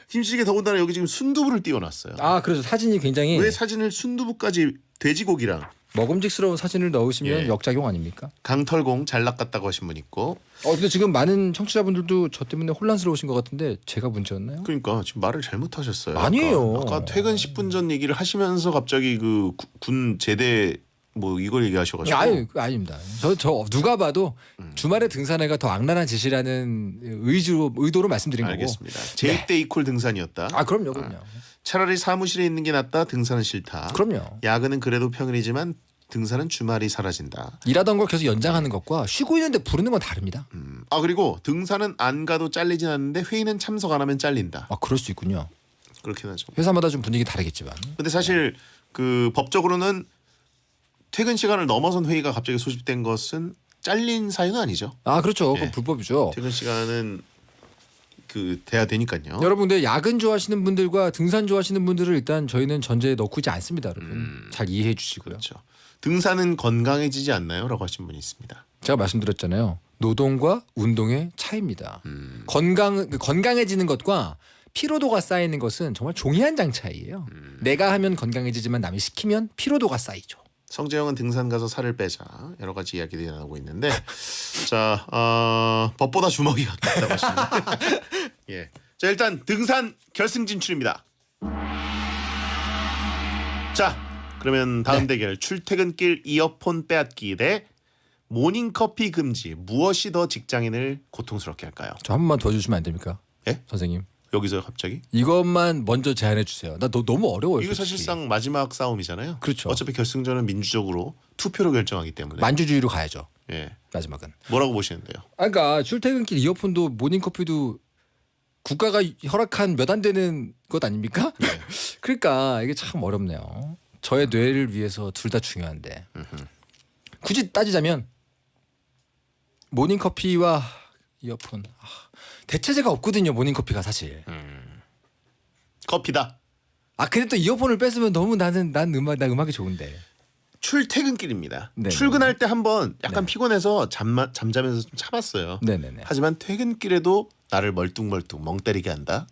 김치찌개 더군다나 여기 지금 순두부를 띄워놨어요. 그래서 사진이 굉장히 왜 사진을 순두부까지 돼지고기랑 먹음직스러운 사진을 넣으시면 예. 역작용 아닙니까? 강털공 잘 낚았다고 하신 분 있고. 근데 지금 많은 청취자분들도 저 때문에 혼란스러우신 것 같은데 제가 문제였나요? 그러니까 지금 말을 잘못하셨어요. 아니에요. 아까 퇴근 10분 전 얘기를 하시면서 갑자기 그 군 제대 뭐 이걸 얘기하셔가지고. 아닙니다. 저 누가 봐도 주말에 등산회가 더 악랄한 짓이라는 의도로 말씀드린 거고. 알겠습니다. 제입대 이콜 등산이었다. 그럼요. 차라리 사무실에 있는 게 낫다. 등산은 싫다. 그럼요. 야근은 그래도 평일이지만 등산은 주말이 사라진다. 일하던 걸 계속 연장하는 것과 쉬고 있는데 부르는 건 다릅니다. 그리고 등산은 안 가도 잘리진 않는데 회의는 참석 안 하면 잘린다. 그럴 수 있군요. 그렇긴 하죠. 회사마다 좀 분위기 다르겠지만. 근데 사실 그 법적으로는 퇴근 시간을 넘어선 회의가 갑자기 소집된 것은 잘린 사유는 아니죠. 그렇죠. 예. 그건 불법이죠. 퇴근 시간은 그 돼야 되니까요. 여러분, 근데 야근 좋아하시는 분들과 등산 좋아하시는 분들을 일단 저희는 전제에 넣고 있지 않습니다, 여러분. 잘 이해해 주시고요. 그렇죠. 등산은 건강해지지 않나요?라고 하신 분이 있습니다. 제가 말씀드렸잖아요. 노동과 운동의 차이입니다. 건강해지는 것과 피로도가 쌓이는 것은 정말 종이 한 장 차이예요. 내가 하면 건강해지지만 남이 시키면 피로도가 쌓이죠. 성재형은 등산 가서 살을 빼자 여러 가지 이야기들이 나오고 있는데 자 법보다 주먹이 가깝다고 하십니다. 예, 자 일단 등산 결승 진출입니다. 자 그러면 다음 대결 출퇴근길 이어폰 빼앗기 대 모닝커피 금지. 무엇이 더 직장인을 고통스럽게 할까요? 저 한 번만 더 주시면 안 됩니까? 예? 선생님. 여기서 갑자기? 이것만 먼저 제안해 주세요. 나 너무 어려워요. 이거 솔직히. 사실상 마지막 싸움이잖아요. 그렇죠. 어차피 결승전은 민주적으로 투표로 결정하기 때문에. 만주주의로 가야죠. 예. 마지막은. 뭐라고 보시는데요? 그러니까 출퇴근길 이어폰도 모닝커피도 국가가 허락한 몇 안 되는 것 아닙니까? 네. 그러니까 이게 참 어렵네요. 저의 뇌를 위해서 둘 다 중요한데 굳이 따지자면 모닝커피와 이어폰 대체제가 없거든요. 모닝커피가 사실. 커피다. 근데 또 이어폰을 뺐으면 너무 난 음악이 좋은데. 출퇴근길입니다. 네네. 출근할 때 한번 약간 네. 피곤해서 잠자면서 좀 참았어요. 네네네. 하지만 퇴근길에도 나를 멀뚱멀뚱 멍 때리게 한다.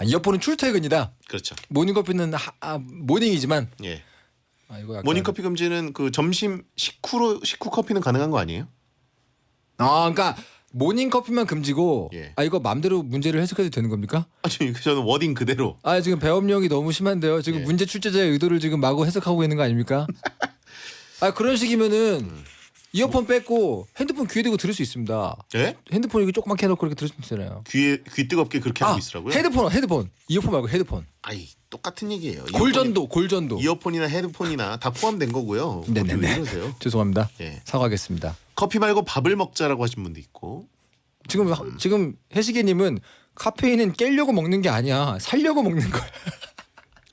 이어폰은 출퇴근이다. 그렇죠. 모닝커피는 모닝이지만 예. 이거 약간... 모닝커피 금지는 그 점심 식후 커피는 가능한 거 아니에요? 그러니까 모닝커피만 금지고 예. 이거 마음대로 문제를 해석해도 되는 겁니까? 아니 저는 워딩 그대로. 지금 배업력이 너무 심한데요. 지금 예. 문제 출제자의 의도를 지금 마구 해석하고 있는 거 아닙니까? 그런 식이면은 이어폰 뺏고 핸드폰 귀에 대고 들을 수 있습니다. 예? 핸드폰 이렇게 조그맣게 해놓고 이렇게 들을 수 있잖아요. 귀 뜨겁게 그렇게 하고 있으라고요? 헤드폰 이어폰 말고 헤드폰. 똑같은 얘기예요. 골전도. 이어폰이나 헤드폰이나 다 포함된 거고요. 네네네. 왜 이러세요? 죄송합니다. 예. 사과하겠습니다. 커피 말고 밥을 먹자라고 하신 분도 있고. 지금 해시계님은 카페인은 깨려고 먹는 게 아니야. 살려고 먹는 거야.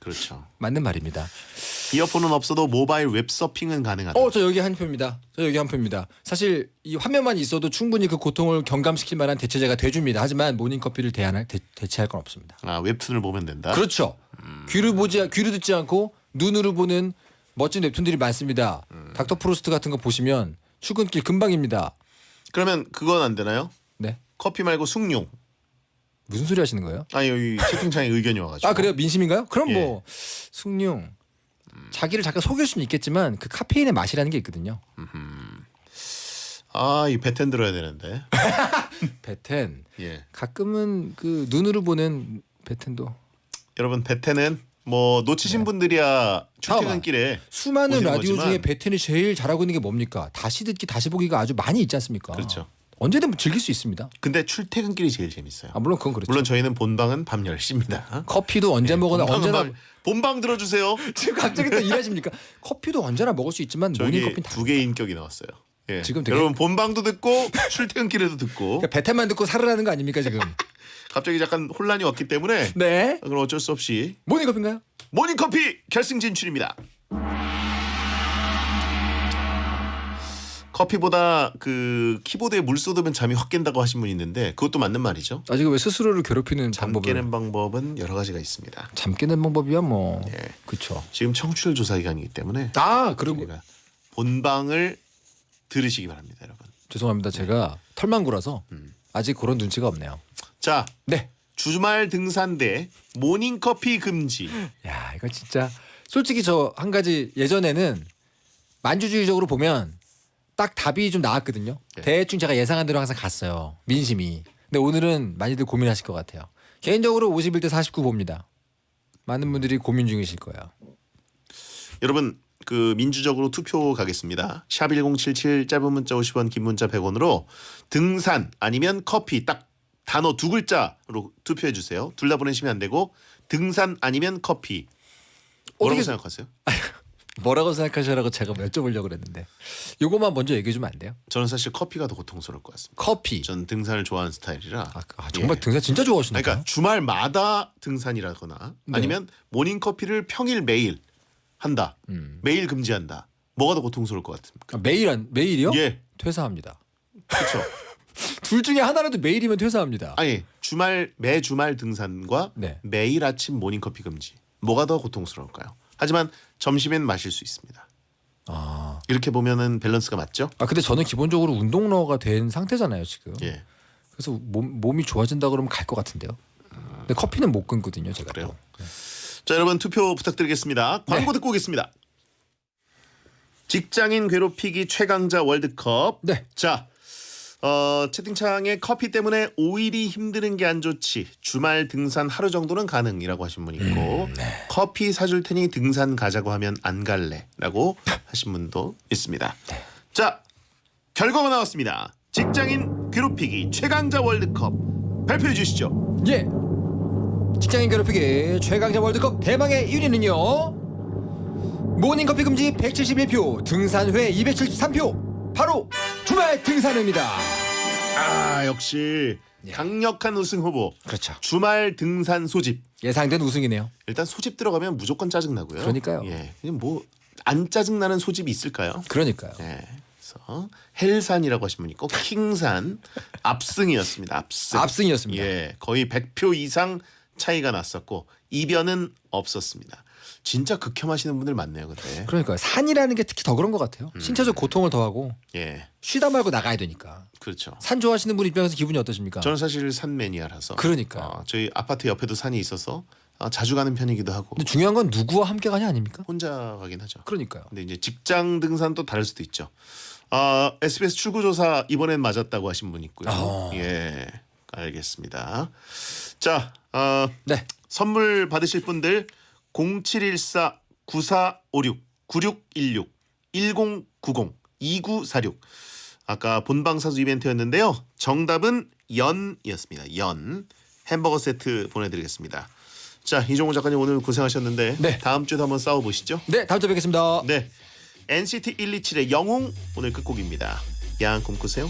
그렇죠. 맞는 말입니다. 이어폰은 없어도 모바일 웹서핑은 가능하다. 저 여기 한 표입니다. 사실 이 화면만 있어도 충분히 그 고통을 경감시킬 만한 대체제가 돼줍니다. 하지만 모닝커피를 대체할 건 없습니다. 웹툰을 보면 된다. 그렇죠. 귀로 듣지 않고 눈으로 보는 멋진 웹툰들이 많습니다. 닥터 프로스트 같은 거 보시면 출근길 금방입니다. 그러면 그건 안 되나요? 네. 커피 말고 숭늉. 무슨 소리 하시는 거예요? 여기 채팅창에 의견이 와가지고. 그래요? 민심인가요? 그럼 예. 뭐 숭늉. 자기를 잠깐 속일 수는 있겠지만 그 카페인의 맛이라는 게 있거든요. 이 베텐 들어야 되는데. 베텐. 예. 가끔은 그 눈으로 보는 베텐도. 여러분 베텐은 뭐 놓치신 분들이야 출퇴근길에 수많은 보시는 라디오 거지만. 중에 베텐이 제일 잘하고 있는 게 뭡니까? 다시 듣기, 다시 보기가 아주 많이 있지 않습니까? 그렇죠. 언제든 즐길 수 있습니다. 근데 출퇴근길이 제일 재밌어요. 물론 그건 그렇죠. 물론 저희는 본방은 밤 10시입니다. 커피도 언제 먹거나 언제나 본방 들어주세요. 지금 갑자기 또 일하십니까? 커피도 언제나 먹을 수 있지만 저기 모닝커피는 두 개의 인격이 나왔어요. 예. 지금 되게- 여러분 본방도 듣고 출퇴근길에도 듣고 그러니까 베텐만 듣고 살으라는 거 아닙니까 지금? 갑자기 약간 혼란이 왔기 때문에 네. 그럼 어쩔 수 없이 모닝커피인가요? 모닝커피 결승 진출입니다. 커피보다 그 키보드에 물 쏟으면 잠이 확 깬다고 하신 분이 있는데 그것도 맞는 말이죠. 지금 왜 스스로를 괴롭히는 잠 방법을? 깨는 방법은 여러 가지가 있습니다. 잠 깨는 방법이야 뭐. 예. 그렇죠. 지금 청취율 조사 기간이기 때문에 그리고 저희가 본방을 들으시기 바랍니다, 여러분. 죄송합니다. 제가 털망구라서 아직 그런 눈치가 없네요. 자, 네. 주말 등산 대 모닝커피 금지. 야 이거 진짜 솔직히 저 한 가지 예전에는 만주주의적으로 보면 딱 답이 좀 나왔거든요. 네. 대충 제가 예상한 대로 항상 갔어요. 민심이. 근데 오늘은 많이들 고민하실 것 같아요. 개인적으로 51대 49 봅니다. 많은 분들이 고민 중이실 거예요. 여러분 그 민주적으로 투표 가겠습니다. 샵 1077 짧은 문자 50원 긴 문자 100원으로 등산 아니면 커피 딱 단어 두 글자로 투표해 주세요. 둘 다 보내시면 안 되고 등산 아니면 커피. 뭐라고 어떻게- 생각하세요? 뭐라고 생각하시라고 제가 여쭤보려고 그랬는데 요것만 먼저 얘기해 주면 안 돼요? 저는 사실 커피가 더 고통스러울 것 같습니다. 커피. 전 등산을 좋아하는 스타일이라. 정말 예. 등산 진짜 좋아하시나요? 그러니까 주말마다 등산이라거나 네. 아니면 모닝 커피를 평일 매일 한다. 매일 금지한다. 뭐가 더 고통스러울 것 같습니까? 매일이요? 예, 퇴사합니다. 그렇죠. 둘 중에 하나라도 매일이면 퇴사합니다. 아니 매 주말 등산과 네. 매일 아침 모닝 커피 금지. 뭐가 더 고통스러울까요? 하지만 점심엔 마실 수 있습니다. 아. 이렇게 보면은 밸런스가 맞죠? 근데 저는 기본적으로 운동러가 된 상태잖아요 지금. 예, 그래서 몸이 좋아진다 그러면 갈 것 같은데요. 근데 커피는 못 끊거든요 제가. 그래요. 또. 자 여러분 투표 부탁드리겠습니다. 광고 듣고 오겠습니다. 직장인 괴롭히기 최강자 월드컵. 네. 자, 채팅창에 커피 때문에 5일이 힘드는 게 안 좋지. 주말 등산 하루 정도는 가능이라고 하신 분 있고 커피 사줄 테니 등산 가자고 하면 안 갈래라고 하신 분도 있습니다. 자, 결과가 나왔습니다. 직장인 괴롭히기 최강자 월드컵 발표해 주시죠. 예. 직장인 괴롭히기 최강자 월드컵 대망의 1위는요. 모닝커피 금지 171표, 등산회 273표. 바로 주말 등산회입니다. 아, 역시 강력한 우승 후보. 그렇죠. 주말 등산 소집. 예상된 우승이네요. 일단 소집 들어가면 무조건 짜증 나고요. 그러니까요. 예, 뭐 안 짜증 나는 소집이 있을까요? 그러니까요. 예. 그래서 헬산이라고 하신 분이 있고 킹산 압승이었습니다. 압승. 압승이었습니다. 예, 거의 100표 이상 차이가 났었고 이변은 없었습니다. 진짜 극혐하시는 분들 많네요, 근데. 그러니까요. 산이라는 게 특히 더 그런 것 같아요. 신체적 고통을 더하고 예, 쉬다 말고 나가야 되니까. 그렇죠. 산 좋아하시는 분 입장에서 기분이 어떠십니까? 저는 사실 산 매니아라서. 그러니까요. 저희 아파트 옆에도 산이 있어서 자주 가는 편이기도 하고. 근데 중요한 건 누구와 함께 가냐 아닙니까? 혼자 가긴 하죠. 그러니까요. 근데 이제 직장 등산 또 다를 수도 있죠. SBS 출구조사 이번엔 맞았다고 하신 분 있고요. 예, 알겠습니다. 자, 네. 선물 받으실 분들 0714-9456-9616-1090-2946 아까 본방사수 이벤트였는데요. 정답은 연이었습니다. 연 햄버거 세트 보내드리겠습니다. 자, 이종호 작가님 오늘 고생하셨는데 네. 다음 주에도 한번 싸워보시죠. 네, 다음 주에 뵙겠습니다. 네, NCT 127의 영웅 오늘 끝곡입니다. 야한 꿈 꾸세요.